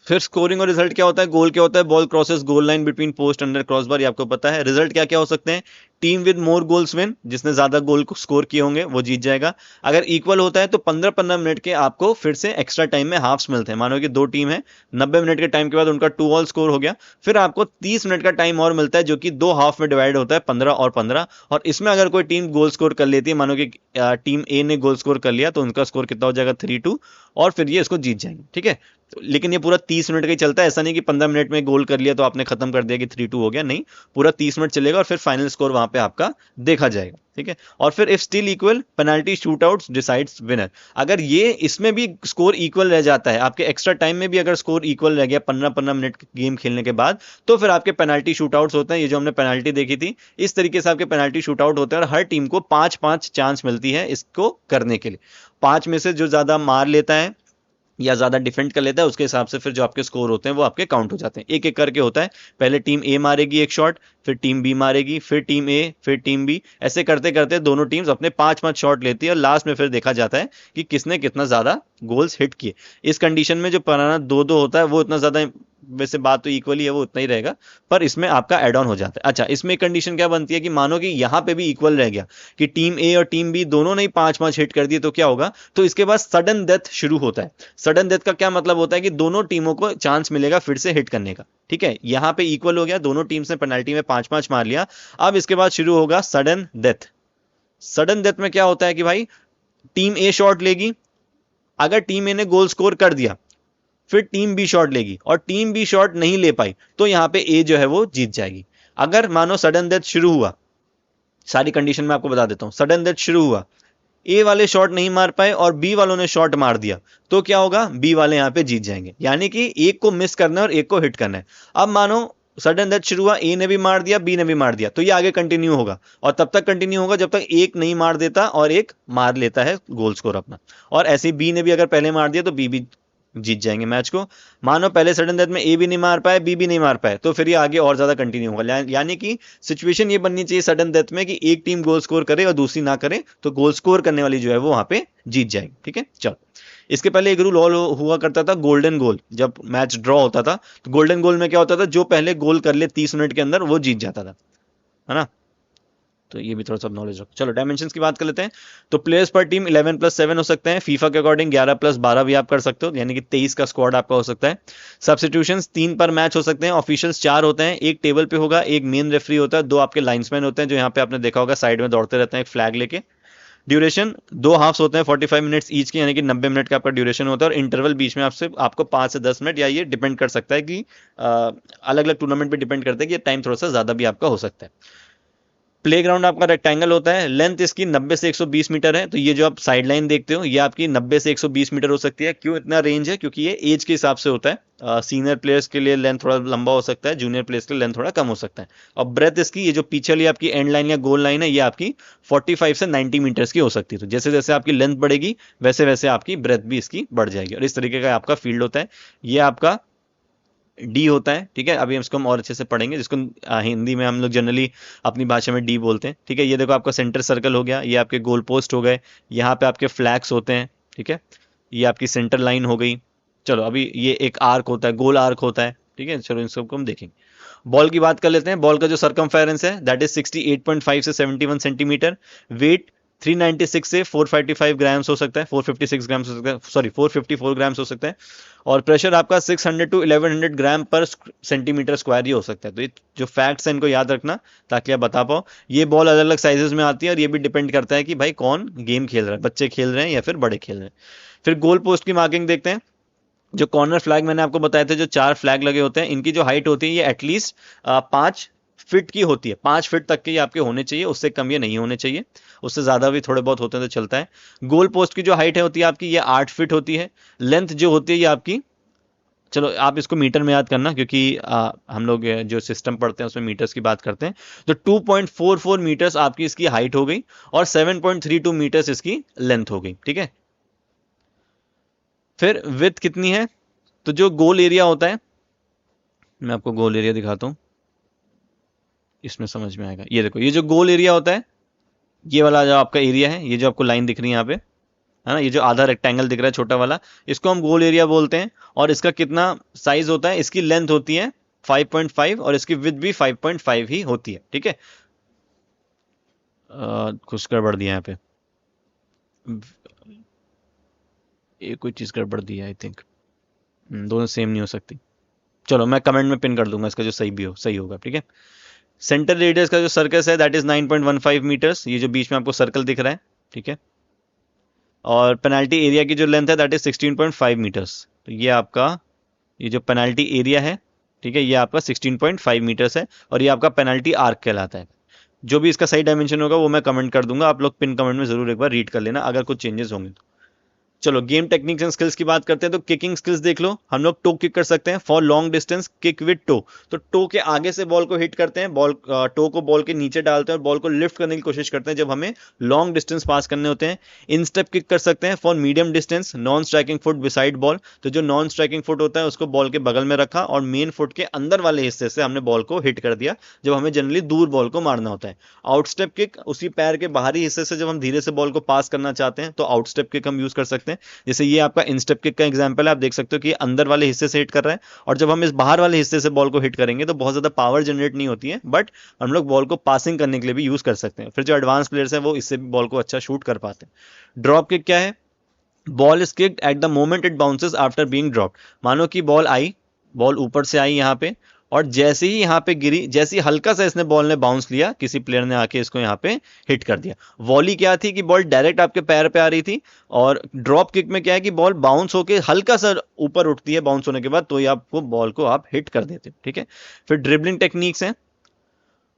फिर स्कोरिंग और रिजल्ट क्या होता है, गोल क्या होता है, ball crosses goal line between post under cross bar, ये आपको पता है। रिजल्ट क्या क्या हो सकते हैं, team with more goals win, जिसने ज्यादा गोल स्कोर किए होंगे वो जीत जाएगा। अगर इक्वल होता है तो 15-15 मिनट के आपको फिर से एक्स्ट्रा टाइम में हाफ्स मिलते हैं। मानो कि दो टीम है, 90 मिनट के टाइम के बाद उनका 2-2 स्कोर हो गया, फिर आपको 30 मिनट का टाइम और मिलता है जो कि दो हाफ में डिवाइड होता है, 15 और 15। और इसमें अगर कोई टीम गोल स्कोर कर लेती है, मानो कि टीम ए ने गोल स्कोर कर लिया, तो उनका स्कोर कितना हो जाएगा 3-2, और फिर ये इसको जीत जाएंगे, ठीक है। लेकिन ये पूरा 30 मिनट का ही चलता है, ऐसा नहीं कि 15 मिनट में गोल कर लिया तो आपने खत्म कर दिया कि 3-2 हो गया, नहीं, पूरा 30 मिनट चलेगा और फिर फाइनल स्कोर वहां पे आपका देखा जाएगा, ठीक है। और फिर if still equal penalty shootouts decides winner, अगर ये इसमें भी स्कोर इक्वल रह जाता है, आपके एक्स्ट्रा टाइम में भी अगर स्कोर इक्वल रह गया 15-15 मिनट गेम खेलने के बाद, तो फिर आपके पेनाल्टी शूटआउट्स होते हैं। ये जो हमने पेनाल्टी देखी थी, इस तरीके से आपके पेनाल्टी शूटआउट होते हैं और हर टीम को 5-5 चांस मिलती है इसको करने के लिए। 5 में से जो ज्यादा मार लेता है या ज्यादा डिफेंड कर लेता है उसके हिसाब से फिर जो आपके स्कोर होते हैं वो आपके काउंट हो जाते हैं। एक एक करके होता है, पहले टीम ए मारेगी एक शॉट, फिर टीम बी मारेगी, फिर टीम ए, फिर टीम बी, ऐसे करते करते दोनों टीम्स अपने 5-5 शॉट लेती है और लास्ट में फिर देखा जाता है कि किसने कितना ज्यादा गोल्स हिट किए। इस कंडीशन में जो पुराना 2-2 होता है वो इतना ज्यादा, वैसे बात तो इक्वली है, वो उतना ही रहेगा, पर इसमें आपका एड ऑन हो जाता है। अच्छा, इसमें एक कंडीशन क्या बनती है कि मानो कि यहां पे भी इक्वल रह गया कि टीम ए और टीम बी दोनों ने 5-5 हिट कर दिए, तो क्या होगा, तो इसके बाद सडन डेथ शुरू होता है। सडन डेथ का क्या मतलब होता है कि दोनों टीमों को चांस मिलेगा फिर से हिट करने का, ठीक है। यहां पे इक्वल हो गया, दोनों टीम्स ने पेनल्टी में 5-5 मार लिया। अब इसके बाद शुरू होगा सडन डेथ। सडन डेथ में क्या होता है कि भाई टीम ए शॉट लेगी, अगर टीम ए ने गोल स्कोर कर दिया, फिर टीम बी शॉट लेगी और टीम बी शॉट नहीं ले पाई, तो यहां पे ए जो है वो जीत जाएगी। अगर मानो सडन डेथ शुरू हुआ, सारी कंडीशन में आपको बता देता हूं, सडन डेथ शुरू हुआ, ए वाले शॉट नहीं मार पाए और बी वालों ने शॉट मार दिया, तो क्या होगा, बी वाले यहां पे जीत जाएंगे। यानी कि एक को मिस करना है और एक को हिट करना है। अब मानो सडन डेथ शुरू हुआ, ए ने भी मार दिया, बी ने भी मार दिया, तो ये आगे कंटिन्यू होगा और तब तक कंटिन्यू होगा जब तक एक नहीं मार देता और एक मार लेता है गोल स्कोर अपना। और ऐसे बी ने भी अगर पहले मार दिया तो बी भी जीत जाएंगे मैच को। मानो पहले सडन डेथ में ए भी नहीं मार पाए, बी भी नहीं मार पाए, तो फिर ये आगे और ज्यादा कंटिन्यू होगा। यानी कि सिचुएशन ये बननी चाहिए सडन डेथ में कि एक टीम गोल स्कोर करे और दूसरी ना करे, तो गोल स्कोर करने वाली जो है वो वहां पे जीत जाएगी, ठीक है। चलो, इसके पहले एक रूल और हुआ करता था, गोल्डन गोल। जब मैच ड्रॉ होता था तो गोल्डन गोल में क्या होता था, जो पहले गोल कर ले 30 मिनट के अंदर वो जीत जाता था, है ना। तो ये भी थोड़ा सा नॉलेज रखो। चलो डायमेंशंस की बात कर लेते हैं। तो प्लेयर्स पर टीम 11+7 हो सकते हैं, फीफा के अकॉर्डिंग 11+12 भी आप कर सकते हो, यानी कि 23 का स्क्वाड आपका हो सकता है। सब्स्टिट्यूशंस 3 पर मैच हो सकते हैं, ऑफिशियल्स 4 होते हैं, एक टेबल पे होगा, एक मेन रेफरी होता है, 2 आपके लाइन्समैन होते हैं जो यहाँ पे आपने देखा होगा साइड में दौड़ते रहते हैं एक फ्लैग लेके। ड्यूरेशन 2 हाफ्स होते हैं 45 मिनट्स ईच के, यानी कि 90 मिनट का आपका ड्यूरेशन होता है, और इंटरवल बीच में आपसे आपको 5 से 10 मिनट, या ये डिपेंड कर सकता है कि अलग अलग टूर्नामेंट पे डिपेंड करता है कि टाइम थोड़ा सा ज्यादा भी आपका हो सकता है। प्लेग्राउंड आपका रेक्टेंगल होता है, लेंथ इसकी 90 से 120 मीटर है। तो ये जो आप साइड लाइन देखते हो ये आपकी 90 से 120 मीटर हो सकती है। क्यों इतना रेंज है? क्योंकि ये एज के हिसाब से होता है। सीनियर प्लेयर्स के लिए लेंथ थोड़ा लंबा हो सकता है, जूनियर प्लेयर्स के लिए लेंथ थोड़ा कम हो सकता है। और ब्रेथ इसकी, ये जो पीछे वाली आपकी एंड लाइन या गोल लाइन है, ये आपकी 45 से 90 मीटर्स की हो सकती है। तो जैसे जैसे आपकी लेंथ बढ़ेगी वैसे वैसे आपकी ब्रेथ भी इसकी बढ़ जाएगी। और इस तरीके का आपका फील्ड होता है। ये आपका डी होता है, ठीक है। अभी इसको हम और अच्छे से पढ़ेंगे, जिसको हिंदी में हम लोग जनरली अपनी भाषा में डी बोलते हैं, ठीक है। ये देखो आपका सेंटर सर्कल हो गया, ये आपके गोल पोस्ट हो गए, यहाँ पे आपके फ्लैग्स होते हैं, ठीक है। ये आपकी सेंटर लाइन हो गई। चलो अभी ये एक आर्क होता है, गोल आर्क होता है, ठीक है। चलो इन सबको हम देखेंगे। बॉल की बात कर लेते हैं। बॉल का जो सरकमफेरेंस है दैट इज 68.5 से 71 सेंटीमीटर। वेट 396 से 455 ग्राम्स हो सकता है, 456 ग्राम्स हो सकता है, सॉरी 454 ग्राम्स हो सकता है। और प्रेशर आपका 600 टू 1100 ग्राम पर सेंटीमीटर स्क्वायर ही हो सकता है। तो ये जो फैक्ट्स हैं इनको याद रखना ताकि आप बता पाओ। ये बॉल अलग अलग साइजेस में आती है और ये भी डिपेंड करता है कि भाई कौन गेम खेल रहा है, बच्चे खेल रहे हैं या फिर बड़े खेल रहे हैं। फिर गोल पोस्ट की मार्किंग देखते हैं। जो कॉर्नर फ्लैग मैंने आपको बताया था, जो 4 फ्लैग लगे होते हैं, इनकी जो हाइट होती है ये एटलीस्ट 5 फीट की होती है। 5 फीट तक के ये आपके होने चाहिए, उससे कम ये नहीं होने चाहिए। उससे ज्यादा भी थोड़े बहुत होते हैं तो चलता है। गोल पोस्ट की जो हाइट है होती है आपकी, ये 8 फीट होती है। लेंथ जो होती है ये आपकी, चलो आप इसको मीटर में याद करना क्योंकि हम लोग जो सिस्टम पढ़ते हैं उसमें मीटर्स की बात करते हैं। तो 2.44 मीटर्स आपकी इसकी हाइट हो गई और 7.32 मीटर्स इसकी लेंथ हो गई, ठीक है। फिर विड्थ कितनी है? तो जो गोल एरिया होता है, मैं आपको गोल एरिया दिखाता हूं, इसमें समझ में आएगा। ये देखो, ये जो गोल एरिया होता है, ये वाला जो आपका एरिया है, ये जो आपको लाइन दिख रही है यहाँ पे, है ना, ये जो आधा रेक्टेंगल दिख रहा है छोटा वाला, इसको हम गोल एरिया बोलते हैं। और इसका कितना साइज होता है? इसकी लेंथ होती है 5.5 और इसकी विड्थ भी 5.5 ही होती है, ठीक है। कुछ गड़बड़ दिया यहाँ पे, ये कोई चीज गड़बड़ दी है आई थिंक। दोनों सेम नहीं हो सकती। चलो मैं कमेंट में पिन कर दूंगा इसका, जो सही भी हो सही होगा, ठीक है। सेंटर रेडियस का जो सर्कस है दैट इज 9.15 मीटर्स, ये जो बीच में आपको सर्कल दिख रहा है, ठीक है। और पेनाल्टी एरिया की जो लेंथ है दैट इज 16.5 मीटर्स। तो ये आपका, ये जो पेनाल्टी एरिया है, ठीक है, ये आपका 16.5 मीटर्स है और ये आपका पेनाल्टी आर्क कहलाता है। जो भी इसका सही डायमेंशन होगा वो मैं कमेंट कर दूंगा, आप लोग पिन कमेंट में जरूर एक बार रीड कर लेना अगर कुछ चेंजेस होंगे तो। चलो गेम टेक्निक्स एंड स्किल्स की बात करते हैं। तो किकिंग स्किल्स देख लो। हम लोग टो किक कर सकते हैं for long distance kick with toe. तो टो के आगे से बॉल को हिट करते हैं, बॉल टो को बॉल के नीचे डालते हैं और बॉल को लिफ्ट करने की कोशिश करते हैं जब हमें लॉन्ग डिस्टेंस पास करने होते हैं। इन स्टेप किक कर सकते हैं for medium distance non striking foot beside ball. तो जो नॉन स्ट्राइकिंग फुट होता है उसको बॉल के बगल में रखा और मेन फुट के अंदर वाले हिस्से से हमने बॉल को हिट कर दिया जब हमें जनरली दूर बॉल को मारना होता है। आउट स्टेप किक, उसी पैर के बाहरी हिस्से से जब हम धीरे से बॉल को पास करना चाहते हैं तो आउट स्टेप किक हम यूज कर सकते हैं। जैसे ये आपका इनस्टेप किक का एग्जांपल है, आप देख सकते हो कि अंदर वाले हिस्से से हिट कर रहा है और जब हम इस बाहर वाले हिस्से से बॉल को हिट करेंगे तो बहुत ज्यादा पावर जनरेट नहीं होती है, बट हम लोग बॉल को पासिंग करने के लिए भी यूज कर सकते हैं। फिर जो एडवांस प्लेयर्स हैं वो इससे भी बॉल को अच्छा शूट कर पाते हैं। ड्रॉप किक क्या है? Ball is kicked at the moment it bounces after being dropped. मानो कि बॉल आई, बॉल ऊपर से आई यहाँ पे और जैसे ही यहाँ पे गिरी, जैसे ही हल्का सा इसने बॉल ने बाउंस लिया, किसी प्लेयर ने आके इसको यहाँ पे हिट कर दिया। वॉली क्या थी कि बॉल डायरेक्ट आपके पैर पे आ रही थी और ड्रॉप किक में क्या है कि बॉल बाउंस होके हल्का सा ऊपर उठती है बाउंस होने के बाद, तो ये आपको बॉल को आप हिट कर देते हो, ठीक है। फिर ड्रिबलिंग टेक्निक्स हैं।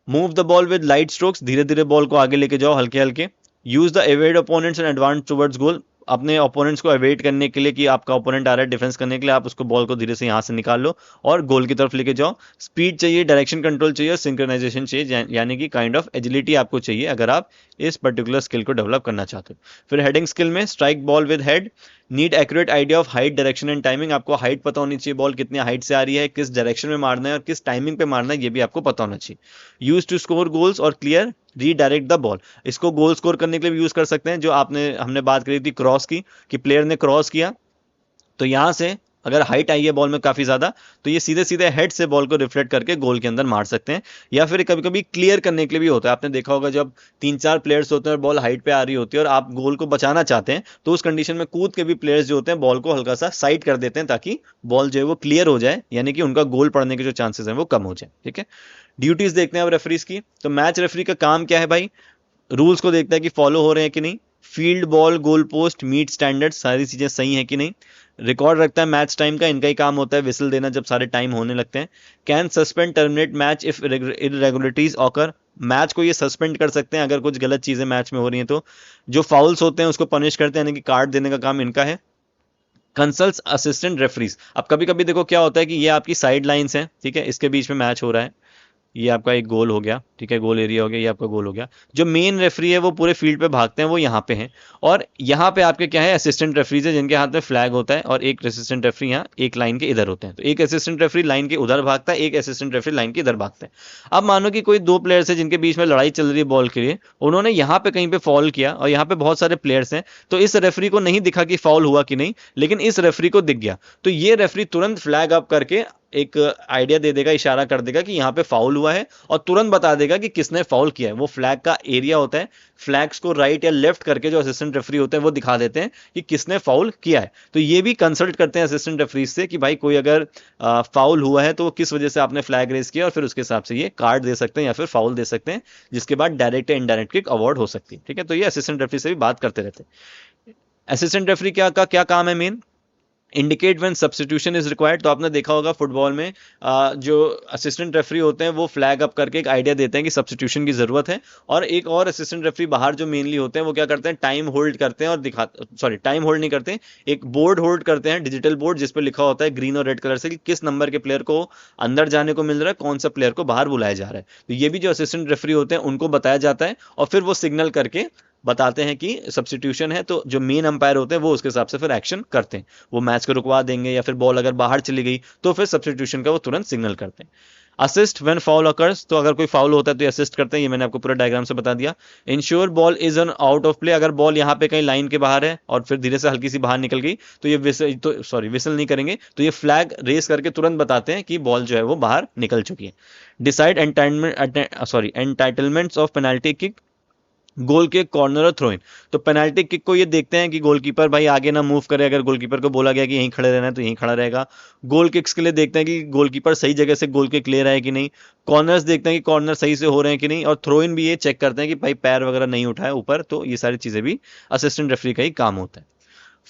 Move the ball with light strokes, धीरे धीरे बॉल को आगे लेके जाओ हल्के हल्के। Use the evade opponents and advance towards goal, अपने ओपोनेंट्स को अवॉइड करने के लिए कि आपका ओपोनेंट आ रहा है डिफेंस करने के लिए, आप उसको बॉल को धीरे से यहाँ से निकाल लो और गोल की तरफ लेके जाओ। स्पीड चाहिए, डायरेक्शन कंट्रोल चाहिए और सिंक्रोनाइजेशन चाहिए, यानी कि काइंड ऑफ एजिलिटी आपको चाहिए अगर आप इस पर्टिकुलर स्किल को डेवलप करना चाहते हो। फिर हेडिंग स्किल में strike ball with head, need accurate idea of height, direction and timing. आपको हाइट पता होनी चाहिए, बॉल कितनी हाइट से आ रही है, किस डायरेक्शन में मारना है और किस टाइमिंग पे मारना है, ये भी आपको पता होना चाहिए। यूज टू स्कोर गोल्स और क्लियर रीडायरेक्ट द बॉल, इसको गोल स्कोर करने के लिए भी यूज कर सकते हैं। जो हमने बात करी थी क्रॉस की, कि प्लेयर ने क्रॉस किया तो यहां से अगर हाइट आई है बॉल में काफी ज्यादा तो ये सीधे सीधे हेड से बॉल को रिफ्लेक्ट करके गोल के अंदर मार सकते हैं। या फिर कभी कभी क्लियर करने के लिए भी होता है। आपने देखा होगा जब 3-4 प्लेयर्स होते हैं और बॉल हाइट पे आ रही होती है और आप गोल को बचाना चाहते हैं तो उस कंडीशन में कूद के भी प्लेयर्स जो होते हैं बॉल को हल्का सा साइड कर देते हैं ताकि बॉल जो है वो क्लियर हो जाए, यानी कि उनका गोल पड़ने के जो चांसेस हैं वो कम हो जाए, ठीक है। ड्यूटीज देखते हैं अब रेफरीज की। तो मैच रेफरी का काम क्या है भाई? रूल्स को देखता है कि फॉलो हो रहे हैं कि नहीं, field ball, goal post, meet standard, सारी चीजें सही है कि नहीं। रिकॉर्ड रखता है मैच टाइम का, इनका ही काम होता है विसल देना जब सारे टाइम होने लगते हैं। Can suspend terminate match if irregularities occur, match को ये सस्पेंड कर सकते हैं अगर कुछ गलत चीजें मैच में हो रही हैं तो। जो फाउल्स होते हैं उसको पनिश करते हैं, यानी कि कार्ड देने का काम इनका है। कंसल्ट असिस्टेंट रेफरीज, अब कभी कभी देखो क्या होता है कि ये आपकी साइड लाइंस हैं, ठीक है, इसके बीच में मैच हो रहा है, ये आपका एक गोल हो गया, ठीक है, गोल एरिया हो गया, ये आपका गोल हो गया। जो मेन रेफरी है वो पूरे फील्ड पे भागते हैं, वो यहाँ पे हैं। और यहाँ पे आपके क्या है, असिस्टेंट रेफरीज है जिनके हाथ में फ्लैग होता है, और एक असिस्टेंट रेफरी यहाँ एक लाइन के इधर होते हैं। तो एक असिस्टेंट रेफरी लाइन के उधर भागता है, एक असिस्टेंट रेफरी लाइन के इधर भागता है। अब मानो कि कोई दो प्लेयर्स है जिनके बीच में लड़ाई चल रही है बॉल के लिए, उन्होंने यहाँ पे कहीं पे फॉल किया, और यहाँ पे बहुत सारे प्लेयर्स हैं, तो इस रेफरी को नहीं दिखा कि फाउल हुआ कि नहीं, लेकिन इस रेफरी को दिख गया। तो ये रेफरी तुरंत फ्लैग अप करके एक आइडिया दे देगा, इशारा कर देगा कि यहाँ पे फाउल हुआ है, और तुरंत बता देगा कि किसने फाउल किया है। वो फ्लैग का एरिया होता है, फ्लैग्स को राइट या लेफ्ट करके जो असिस्टेंट रेफरी होते हैं वो दिखा देते हैं कि किसने फाउल किया है। तो ये भी कंसल्ट करते हैं असिस्टेंट रेफरीज से कि भाई कोई अगर फाउल हुआ है तो किस वजह से आपने फ्लैग रेज किया, और फिर उसके हिसाब से ये कार्ड दे सकते हैं या फिर फाउल दे सकते हैं, जिसके बाद डायरेक्ट या इनडायरेक्ट किक अवार्ड हो सकती है। ठीक है, तो ये असिस्टेंट रेफरी से भी बात करते रहते हैं। असिस्टेंट रेफरी क्या काम है main, indicate when substitution is required. तो आपने देखा होगा फुटबॉल में जो असिस्टेंट रेफरी होते हैं वो फ्लैग अप करके एक आइडिया देते हैं कि सब्स्टिट्यूशन की जरूरत है। और एक और असिस्टेंट रेफरी बाहर जो मेनली होते हैं वो क्या करते हैं, टाइम होल्ड करते हैं और टाइम होल्ड नहीं करते, एक बोर्ड होल्ड करते हैं, डिजिटल बोर्ड, जिस पर लिखा होता है ग्रीन और रेड कलर से कि किस नंबर के प्लेयर को अंदर जाने को मिल रहा है, कौन सा प्लेयर को बाहर बुलाया जा रहा है। तो ये भी जो असिस्टेंट रेफरी होते हैं उनको बताया जाता है, और फिर वो सिग्नल करके बताते हैं कि सब्स्टिट्यूशन है। तो जो मेन अंपायर होते हैं वो उसके हिसाब से फिर एक्शन करते हैं, वो मैच को रुकवा देंगे, या फिर बॉल अगर बाहर चली गई तो फिर सब्स्टिट्यूशन का वो तुरंत सिग्नल करते हैं। असिस्ट व्हेन फाउल अकर्स, तो अगर कोई फाउल होता है तो ये असिस्ट करते हैं, ये मैंने आपको पूरा डायग्राम से बता दिया। Ensure ball is on out of play, अगर बॉल यहाँ पे कहीं लाइन के बाहर है और फिर धीरे से हल्की सी बाहर निकल गई तो ये विसल नहीं करेंगे, तो ये फ्लैग रेस करके तुरंत बताते हैं कि बॉल जो है वो बाहर निकल चुकी है। Decide entitlements of penalty kick, goal के कॉर्नर और थ्रो इन, तो पेनाल्टी किक को ये देखते हैं कि गोलकीपर भाई आगे ना मूव करे, अगर गोलकीपर को बोला गया कि यहीं खड़े रहना है तो यहीं खड़ा रहेगा। गोल किक्स के लिए देखते हैं कि गोलकीपर सही जगह से गोल किक ले रहा है कि नहीं। कॉर्नर्स देखते हैं कि कॉर्नर सही से हो रहे हैं कि नहीं, और थ्रो इन भी ये चेक करते हैं कि भाई पैर वगैरह नहीं उठाए ऊपर। तो ये सारी चीजें भी असिस्टेंट रेफरी का ही काम होता है।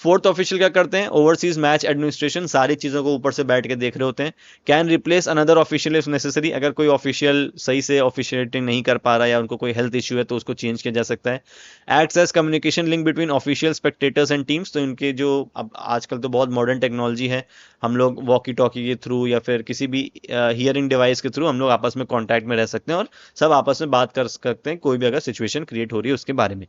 फोर्थ ऑफिशियल क्या करते हैं, ओवरसीज मैच एडमिनिस्ट्रेशन, सारी चीजों को ऊपर से बैठ के देख रहे होते हैं। Can replace another official if necessary, अगर कोई ऑफिशियल सही से ऑफिशिएटिंग नहीं कर पा रहा या उनको कोई हेल्थ इश्यू है तो उसको चेंज किया जा सकता है। Acts as communication link between official, spectators and teams, तो इनके जो अब आजकल तो बहुत मॉडर्न टेक्नोलॉजी है, हम लोग वॉकी टॉकी के थ्रू या फिर किसी भी हियरिंग डिवाइस के थ्रू हम लोग आपस में कॉन्टैक्ट में रह सकते हैं और सब आपस में बात कर सकते हैं कोई भी अगर सिचुएशन क्रिएट हो रही है उसके बारे में।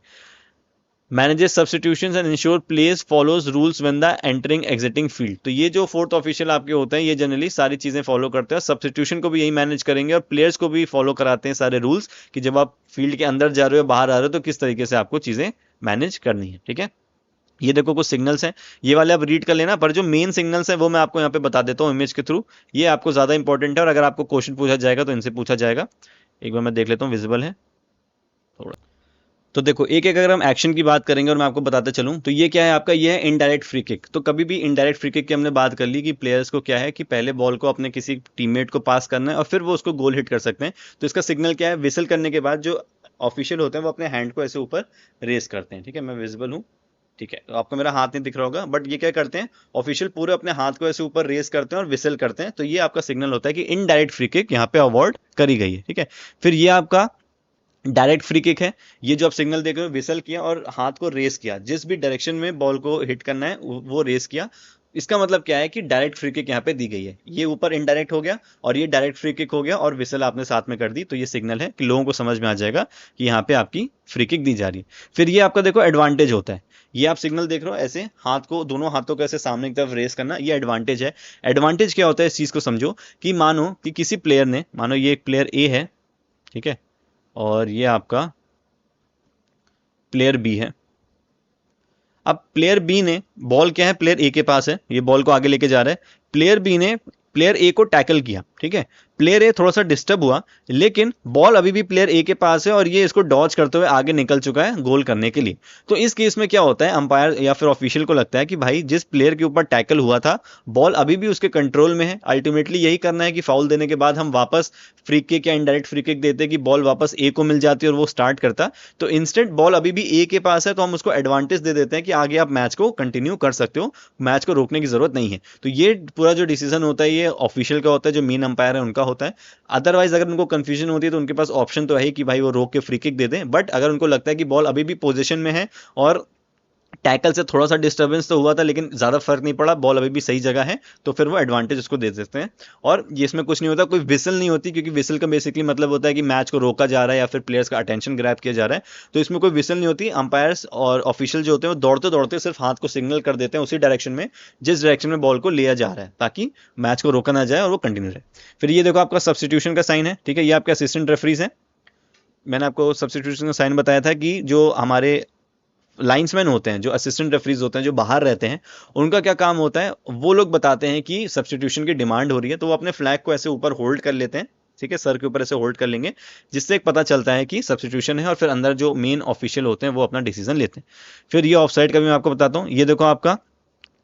Manages substitutions and ensure place follows rules when the entering exiting field, तो ये जो फोर्थ ऑफिशियल आपके होते हैं ये जनरली सारी चीजें फॉलो करते हैं, सब्स्टिट्यूशन को भी यही मैनेज करेंगे और प्लेयर्स को भी फॉलो कराते हैं सारे रूल्स कि जब आप फील्ड के अंदर जा रहे हो बाहर आ रहे हो तो किस तरीके से आपको चीजें मैनेज करनी है। ठीक है, ये देखो कुछ सिग्नल्स हैं, ये वाले आप रीड कर लेना, पर जो मेन सिग्नल्स हैं वो मैं आपको यहाँ पे बता देता हूँ इमेज के थ्रू, ये आपको ज्यादा इंपॉर्टेंट है और अगर आपको क्वेश्चन पूछा जाएगा तो इनसे पूछा जाएगा। एक बार मैं देख लेता हूँ विजिबल है थोड़ा। तो देखो एक एक अगर हम एक्शन की बात करेंगे और मैं आपको बताते चलूं तो ये क्या है आपका, ये है इनडायरेक्ट फ्री किक। तो कभी भी इनडायरेक्ट फ्री किक की हमने बात कर ली कि प्लेयर्स को क्या है कि पहले बॉल को अपने किसी टीममेट को पास करना है और फिर वो उसको गोल हिट कर सकते हैं। तो इसका सिग्नल क्या है, विसल करने के बाद जो ऑफिशियल होते हैं वो अपने हैंड को ऐसे ऊपर रेस करते हैं। ठीक है, मैं विजिबल हूँ, ठीक है, तो आपको मेरा हाथ नहीं दिख रहा होगा, बट ये क्या करते हैं ऑफिशियल पूरे अपने हाथ को ऐसे ऊपर रेस करते हैं और विसल करते हैं। तो ये आपका सिग्नल होता है कि इनडायरेक्ट फ्री किक यहाँ पे अवॉर्ड करी गई है। ठीक है, फिर ये आपका डायरेक्ट फ्री किक है, ये जो आप सिग्नल देख रहे हो, विसल किया और हाथ को रेस किया, जिस भी डायरेक्शन में बॉल को हिट करना है वो रेस किया। इसका मतलब क्या है कि डायरेक्ट फ्री किक यहाँ पे दी गई है, ये ऊपर इनडायरेक्ट हो गया और ये डायरेक्ट फ्री किक हो गया और विसल आपने साथ में कर दी, तो ये सिग्नल है कि लोगों को समझ में आ जाएगा कि यहाँ पे आपकी फ्री किक दी जा रही है। फिर ये आपका देखो एडवांटेज होता है, ये आप सिग्नल देख रहे हो ऐसे हाथ को, दोनों हाथों को ऐसे सामने की तरफ रेस करना, ये एडवांटेज है। एडवांटेज क्या होता है इस चीज को समझो कि मानो कि किसी प्लेयर ने, मानो ये एक प्लेयर ए है, ठीक है, और ये आपका प्लेयर बी है। अब प्लेयर बी ने बॉल क्या है, प्लेयर ए के पास है, ये बॉल को आगे लेके जा रहा है, प्लेयर बी ने प्लेयर ए को टैकल किया। ठीक है, प्लेयर ए थोड़ा सा डिस्टर्ब हुआ, लेकिन बॉल अभी भी प्लेयर ए के पास है और ये इसको डॉज करते हुए आगे निकल चुका है गोल करने के लिए। तो इस केस में क्या होता है, अंपायर या फिर ऑफिशियल को लगता है कि भाई जिस प्लेयर के ऊपर टैकल हुआ था बॉल अभी भी उसके कंट्रोल में है। अल्टीमेटली यही करना है कि फाउल देने के बाद हम वापस फ्री किक या इनडायरेक्ट फ्री किक देते कि बॉल वापस ए को मिल जाती और वो स्टार्ट करता। तो इंस्टेंट बॉल अभी भी ए के पास है, तो हम उसको एडवांटेज दे देते हैं कि आगे आप मैच को कंटिन्यू कर सकते हो, मैच को रोकने की जरूरत नहीं है। तो ये पूरा जो डिसीजन होता है ये ऑफिशियल का होता है, जो मेन अंपायर है उनका होता है। अदरवाइज अगर उनको कंफ्यूजन होती है तो उनके पास ऑप्शन तो है कि भाई वो रोक के फ्री किक दे दें, बट अगर उनको लगता है कि बॉल अभी भी पोजीशन में है और टैकल से थोड़ा सा डिस्टर्बेंस तो हुआ था लेकिन ज्यादा फर्क नहीं पड़ा, बॉल अभी भी सही जगह है, तो फिर वो एडवांटेज उसको दे देते हैं। और ये इसमें कुछ नहीं होता, कोई विसल नहीं होती, क्योंकि विसल का बेसिकली मतलब होता है कि मैच को रोका जा रहा है या फिर प्लेयर्स का अटेंशन ग्रैब किया जा रहा है। तो इसमें कोई विसल नहीं होती। अंपायर्स और ऑफिशियल जो होते हैं वो दौड़ते दौड़ते सिर्फ हाथ को सिग्नल कर देते हैं उसी डायरेक्शन में जिस डायरेक्शन में बॉल को लिया जा रहा है, ताकि मैच को रोका ना जाए और वो कंटिन्यू रहे। फिर ये देखो आपका सब्सटीट्यूशन का साइन है, ठीक है, ये आपके असिस्टेंट रेफरीज हैं। मैंने आपको सब्सटीट्यूशन का साइन बताया था कि जो हमारे लाइन्समैन होते हैं, जो असिस्टेंट रेफरीज होते हैं, जो बाहर रहते हैं, उनका क्या काम होता है, वो लोग बताते हैं कि सब्स्टिट्यूशन की डिमांड हो रही है, तो वो अपने फ्लैग को ऐसे ऊपर होल्ड कर लेते हैं, ठीक है, सर के ऊपर ऐसे होल्ड कर लेंगे, जिससे एक पता चलता है कि सब्स्टिट्यूशन है, और फिर अंदर जो मेन ऑफिशियल होते हैं वो अपना डिसीजन लेते हैं। फिर ये ऑफसाइड का भी मैं आपको बताता हूँ। ये देखो आपका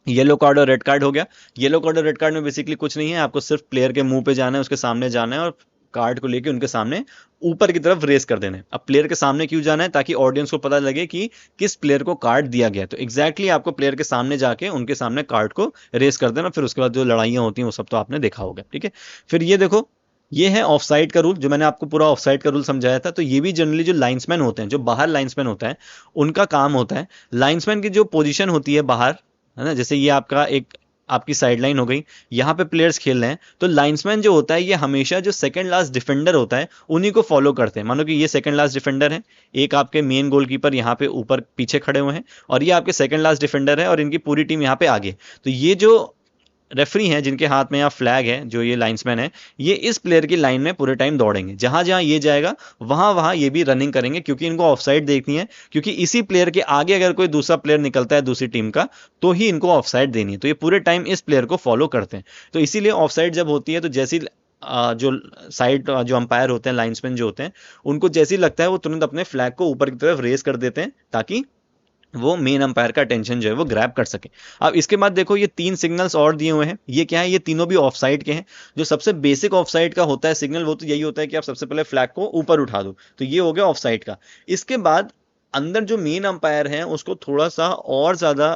येलो कार्ड और रेड कार्ड हो गया। येलो कार्ड और रेड कार्ड में बेसिकली कुछ नहीं है, आपको सिर्फ प्लेयर के मुंह पे जाना है, उसके सामने जाना है और कार्ड को लेके उनके सामने ऊपर की तरफ रेस कर देना है। अब प्लेयर के सामने क्यों जाना है, ताकि ऑडियंस को पता लगे कि किस प्लेयर को कार्ड दिया गया है। तो एग्जैक्टली आपको प्लेयर के सामने जाके उनके सामने कार्ड को रेस कर देना, फिर उसके बाद जो लड़ाइयां होती हैं वो सब तो आपने देखा होगा, ठीक है। फिर ये देखो, ये है ऑफसाइड का रूल, जो मैंने आपको पूरा ऑफसाइड का रूल समझाया था। तो ये भी जनरली जो लाइन्समैन होते हैं, जो बाहर लाइन्समैन होता है, उनका काम होता है। लाइन्समैन की जो पोजीशन होती है बाहर, है ना, जैसे ये आपका एक आपकी साइडलाइन हो गई, यहाँ पे प्लेयर्स खेल रहे हैं, तो लाइन्समैन जो होता है ये हमेशा जो सेकंड लास्ट डिफेंडर होता है उन्हीं को फॉलो करते हैं। मानो कि ये सेकंड लास्ट डिफेंडर है, एक आपके मेन गोलकीपर यहाँ पे ऊपर पीछे खड़े हुए हैं, और ये आपके सेकंड लास्ट डिफेंडर है, और इनकी पूरी टीम यहाँ पे आगे। तो ये जो रेफरी हैं जिनके हाथ में यहाँ फ्लैग है, जो ये लाइन्समैन है, ये इस प्लेयर की लाइन में पूरे टाइम दौड़ेंगे, जहां जहां ये जाएगा वहां वहां ये भी रनिंग करेंगे, क्योंकि इनको ऑफसाइड देखनी है। क्योंकि इसी प्लेयर के आगे अगर कोई दूसरा प्लेयर निकलता है दूसरी टीम का, तो ही इनको ऑफसाइड देनी है। तो ये पूरे टाइम इस प्लेयर को फॉलो करते हैं। तो इसीलिए ऑफसाइड जब होती है तो जैसी जो साइड जो अंपायर होते हैं, लाइन्समैन जो होते हैं, उनको जैसी लगता है वो तुरंत अपने फ्लैग को ऊपर की तरफ रेस कर देते हैं, ताकि वो मेन अंपायर का अटेंशन जो है वो ग्रैब कर सके। अब इसके बाद देखो, ये 3 सिग्नल्स और दिए हुए हैं। ये क्या है, ये तीनों भी ऑफसाइड के हैं। जो सबसे बेसिक ऑफसाइड का होता है सिग्नल, वो तो यही होता है कि आप सबसे पहले फ्लैग को ऊपर उठा दो, तो ये हो गया ऑफसाइड का। इसके बाद अंदर जो मेन अंपायर है उसको थोड़ा सा और ज्यादा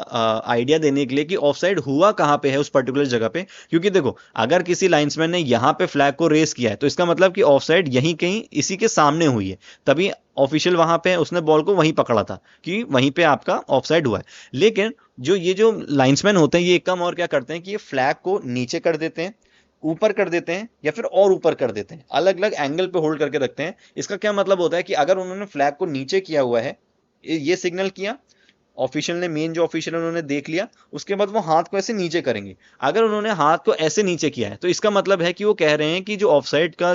आइडिया देने के लिए कि ऑफसाइड हुआ कहां पे है उस पर्टिकुलर जगह पे। क्योंकि देखो, अगर किसी लाइन्समैन ने यहां पे फ्लैग को रेस किया है, तो इसका मतलब कि ऑफसाइड यहीं कहीं इसी के सामने हुई है, तभी ऑफिशियल वहां पे उसने बॉल को वहीं पकड़ा था कि वहीं पे आपका ऑफसाइड हुआ है। लेकिन ये जो लाइन्समैन होते हैं, ये एक कम और क्या करते हैं कि ये फ्लैग को नीचे कर देते हैं, ऊपर कर देते हैं, या फिर और ऊपर कर देते हैं, अलग अलग एंगल पे होल्ड करके रखते हैं। इसका क्या मतलब होता है कि अगर उन्होंने फ्लैग को नीचे किया हुआ है, ये सिग्नल किया ऑफिशियल ने, मेन जो ऑफिशियल उन्होंने देख लिया, उसके बाद वो हाथ को ऐसे नीचे करेंगे। अगर उन्होंने हाथ को ऐसे नीचे किया है, तो इसका मतलब है कि वो कह रहे हैं कि जो ऑफसाइड का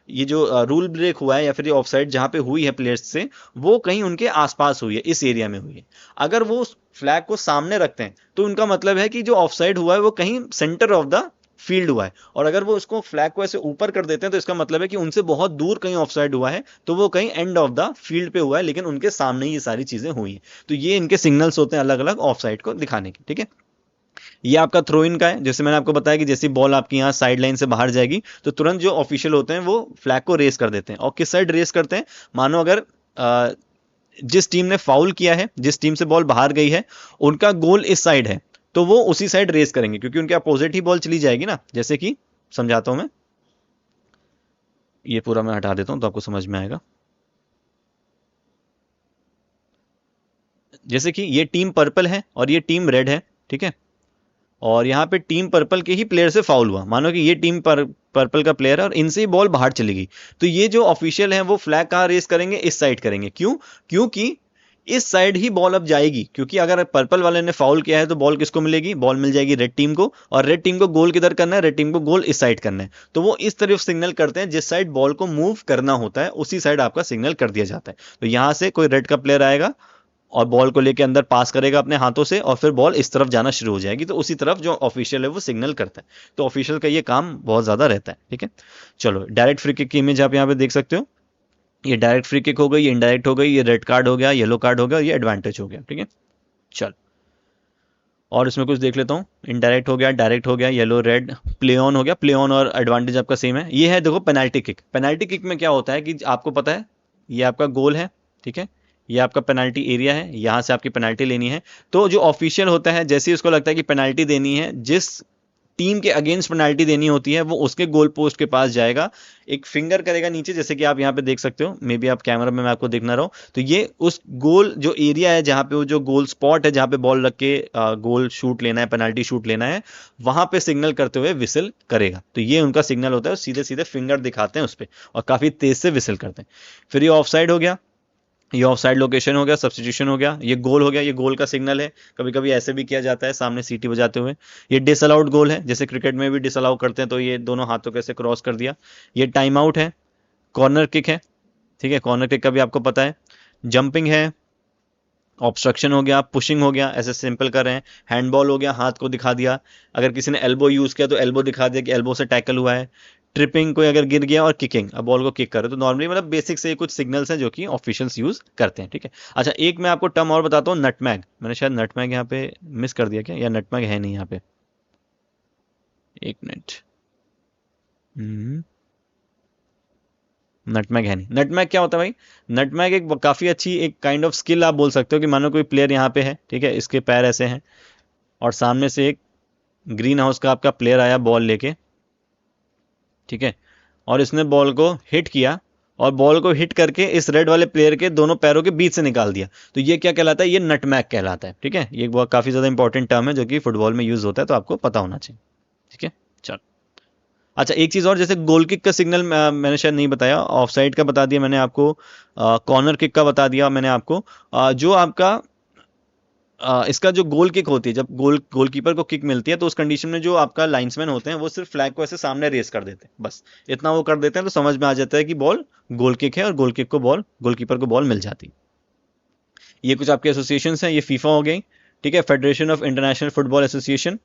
ये जो रूल ब्रेक हुआ है, या फिर ये ऑफसाइड जहां पे हुई है प्लेयर्स से, वो कहीं उनके आसपास हुई है, इस एरिया में हुई है। अगर वो फ्लैग को सामने रखते हैं, तो उनका मतलब है कि जो ऑफसाइड हुआ है वो कहीं सेंटर ऑफ द फील्ड हुआ है। और अगर वो उसको फ्लैग को ऐसे ऊपर कर देते हैं, तो इसका मतलब है कि उनसे बहुत दूर कहीं ऑफसाइड हुआ है, तो वो कहीं एंड ऑफ द फील्ड पे हुआ है, लेकिन उनके सामने ही ये सारी चीजें हुई हैं। तो ये इनके सिग्नल्स होते हैं अलग अलग ऑफसाइड को दिखाने के, ठीक है। ये आपका थ्रो इन का है, जैसे मैंने आपको बताया कि जैसी बॉल आपकी यहाँ साइड लाइन से बाहर जाएगी, तो तुरंत जो ऑफिशियल होते हैं वो फ्लैग को रेस कर देते हैं। और किस साइड रेस करते हैं, मानो अगर जिस टीम ने फाउल किया है, जिस टीम से बॉल बाहर गई है, उनका गोल इस साइड है, तो वो उसी साइड रेस करेंगे, क्योंकि उनके अपोजिट ही बॉल चली जाएगी ना। जैसे कि समझाता हूं मैं, ये पूरा मैं हटा देता हूं तो आपको समझ में आएगा। जैसे कि ये टीम पर्पल है और ये टीम रेड है, ठीक है, और यहाँ पे टीम पर्पल के ही प्लेयर से फाउल हुआ। मानो कि ये टीम पर्पल का प्लेयर है और इनसे ही बॉल बाहर चली गई, तो ये जो ऑफिशियल है वो फ्लैग कहाँ रेस करेंगे, इस साइड करेंगे। क्यों, क्योंकि इस साइड ही बॉल अब जाएगी। क्योंकि अगर पर्पल वाले ने फाउल किया है तो बॉल किसको मिलेगी, बॉल मिल जाएगी रेड टीम को, और रेड टीम को गोल किधर करना है, रेड टीम को गोल इस साइड करना है। तो वो इस तरफ सिग्नल करते हैं, जिस साइड बॉल को मूव करना होता है उसी साइड आपका सिग्नल कर दिया जाता है। तो यहां से कोई रेड का प्लेयर आएगा और बॉल को लेके अंदर पास करेगा अपने हाथों से और फिर बॉल इस तरफ जाना शुरू हो जाएगी, तो उसी तरफ जो ऑफिशियल है वो सिग्नल करता है। तो ऑफिशियल का ये काम बहुत ज़्यादा रहता है, ठीक है। चलो, डायरेक्ट फ्री किक की इमेज आप यहाँ पे देख सकते हो। ये डायरेक्ट फ्री किक हो गई, ये इनडायरेक्ट हो गई, ये रेड कार्ड हो गया, येलो कार्ड हो गया, ये एडवांटेज हो गया, ठीक है। चल, और इसमें कुछ देख लेता हूँ। इनडायरेक्ट हो गया, डायरेक्ट हो गया, येलो रेड, प्ले ऑन हो गया। प्ले ऑन और एडवांटेज आपका सेम है। ये है देखो पेनाल्टी किक। पेनाल्टी किक में क्या होता है कि आपको पता है ये आपका गोल है, ठीक है, ये आपका पेनाल्टी एरिया है, यहाँ से आपकी पेनाल्टी लेनी है। तो जो ऑफिशियल होता है, जैसे ही उसको लगता है कि पेनाल्टी देनी है, जिस टीम के अगेंस्ट पेनाल्टी देनी होती है, वो उसके गोल पोस्ट के पास जाएगा, एक फिंगर करेगा नीचे, जैसे कि आप यहाँ पे देख सकते हो। मे बी आप कैमरा में मैं आपको दिख ना रहा हूँ, तो ये उस गोल जो एरिया है जहाँ पे वो जो गोल स्पॉट है जहाँ पे बॉल रख के गोल शूट लेना है, पेनाल्टी शूट लेना है, वहां पे सिग्नल करते हुए विसिल करेगा। तो ये उनका सिग्नल होता है, सीधे सीधे फिंगर दिखाते हैं उस पर और काफी तेज से विसिल करते हैं। फिर ये ऑफ साइड हो गया, ये ऑफ साइड लोकेशन हो गया, सब्सटीट्यूशन हो गया, ये गोल हो गया, ये गोल का सिग्नल है। कभी कभी ऐसे भी किया जाता है, सामने सीटी बजाते हुए। ये डिसअलाउड गोल है, जैसे क्रिकेट में भी डिसअलाउ करते हैं, तो ये दोनों हाथों कैसे क्रॉस कर दिया। ये टाइम आउट है, कॉर्नर किक है, ठीक है, कॉर्नर किक का भी आपको पता है। जंपिंग है, ऑब्स्ट्रक्शन हो गया, पुशिंग हो गया, ऐसे सिंपल कर रहे हैं। हैंडबॉल हो गया, हाथ को दिखा दिया। अगर किसी ने एल्बो यूज किया तो एल्बो दिखा दिया कि एल्बो से टैकल हुआ है। ट्रिपिंग, कोई अगर गिर गया, और किकिंग, अब बॉल को किक करे। तो नॉर्मली मतलब बेसिक से कुछ सिग्नल्स हैं जो कि ऑफिशियल्स यूज करते हैं, ठीक है। अच्छा, एक मैं आपको टर्म और बताता हूँ, नटमैग। मैंने शायद नटमैग यहाँ पे मिस कर दिया क्या, या नटमैग है नहीं यहाँ पे? एक मिनट। नटमैग है नहीं। नटमैग क्या होता है भाई? नटमैग एक काफी अच्छी एक काइंड ऑफ स्किल आप बोल सकते हो कि मानो कोई प्लेयर यहाँ पे है, ठीक है, इसके पैर ऐसे हैं और सामने से एक ग्रीन हाउस का आपका प्लेयर आया बॉल लेके, ठीक है, और इसने बॉल को हिट किया और बॉल को हिट करके इस रेड वाले प्लेयर के दोनों पैरों के बीच से निकाल दिया। तो ये क्या कहलाता है? ये नटमैग कहलाता है, ठीक है। ये बहुत काफी ज्यादा इंपॉर्टेंट टर्म है जो कि फुटबॉल में यूज होता है, तो आपको पता होना चाहिए, ठीक है। चलो, अच्छा, एक चीज और, जैसे गोल किक का सिग्नल मैंने शायद नहीं बताया, ऑफ साइड का बता दिया मैंने आपको, कॉर्नर किक का बता दिया मैंने आपको। जो आपका इसका जो गोल किक होती है, जब गोलकीपर को किक मिलती है, तो उस कंडीशन में जो आपका लाइन्समैन होते हैं वो सिर्फ फ्लैग को ऐसे सामने रेस कर देते हैं, बस इतना वो कर देते हैं, तो समझ में आ जाता है कि बॉल गोल किक है और गोल किक को बॉल, गोलकीपर को बॉल मिल जाती है। ये कुछ आपके एसोसिएशन हैं, ये फीफा हो गई, ठीक है, federation of international football association.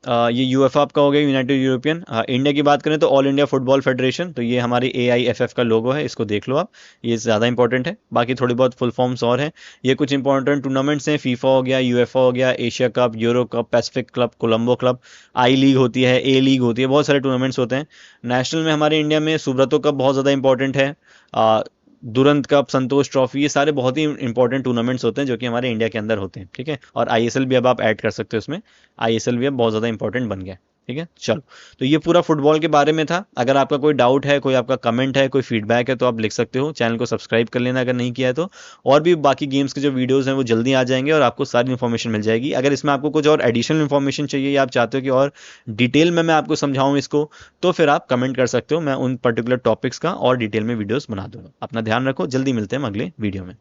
ये यूएफए आपका हो गया, यूनाइटेड यूरोपियन। इंडिया की बात करें तो ऑल इंडिया फुटबॉल फेडरेशन, तो ये हमारी AIFF का लोगो है, इसको देख लो आप, ये ज़्यादा इंपॉर्टेंट है। बाकी थोड़ी बहुत फुल फॉर्म्स और हैं। ये कुछ इंपॉर्टेंट टूर्नामेंट्स हैं, फीफा हो गया, यूएफए हो गया, Asia cup, euro cup, pacific club, Colombo club, I league होती है, A लीग होती है, बहुत सारे टूर्नामेंट्स होते हैं। नेशनल में हमारे इंडिया में सुब्रतो कप बहुत ज़्यादा इंपॉर्टेंट है, दुरंत कप, संतोष ट्रॉफी, ये सारे बहुत ही इंपॉर्टेंट टूर्नामेंट्स होते हैं जो कि हमारे इंडिया के अंदर होते हैं, ठीक है। और ISL भी अब आप ऐड कर सकते हो इसमें, ISL भी अब बहुत ज़्यादा इंपॉर्टेंट बन गया, ठीक है। चलो, तो ये पूरा फुटबॉल के बारे में था। अगर आपका कोई डाउट है, कोई आपका कमेंट है, कोई फीडबैक है, तो आप लिख सकते हो। चैनल को सब्सक्राइब कर लेना अगर नहीं किया है तो। और भी बाकी गेम्स के जो वीडियोस हैं वो जल्दी आ जाएंगे और आपको सारी इन्फॉर्मेशन मिल जाएगी। अगर इसमें आपको कुछ और एडिशनल इन्फॉर्मेशन चाहिए या आप चाहते हो कि और डिटेल में मैं आपको समझाऊं इसको, तो फिर आप कमेंट कर सकते हो, मैं उन पर्टिकुलर टॉपिक्स का और डिटेल में वीडियोस बना दूंगा। अपना ध्यान रखो, जल्दी मिलते हैं हम अगले वीडियो में।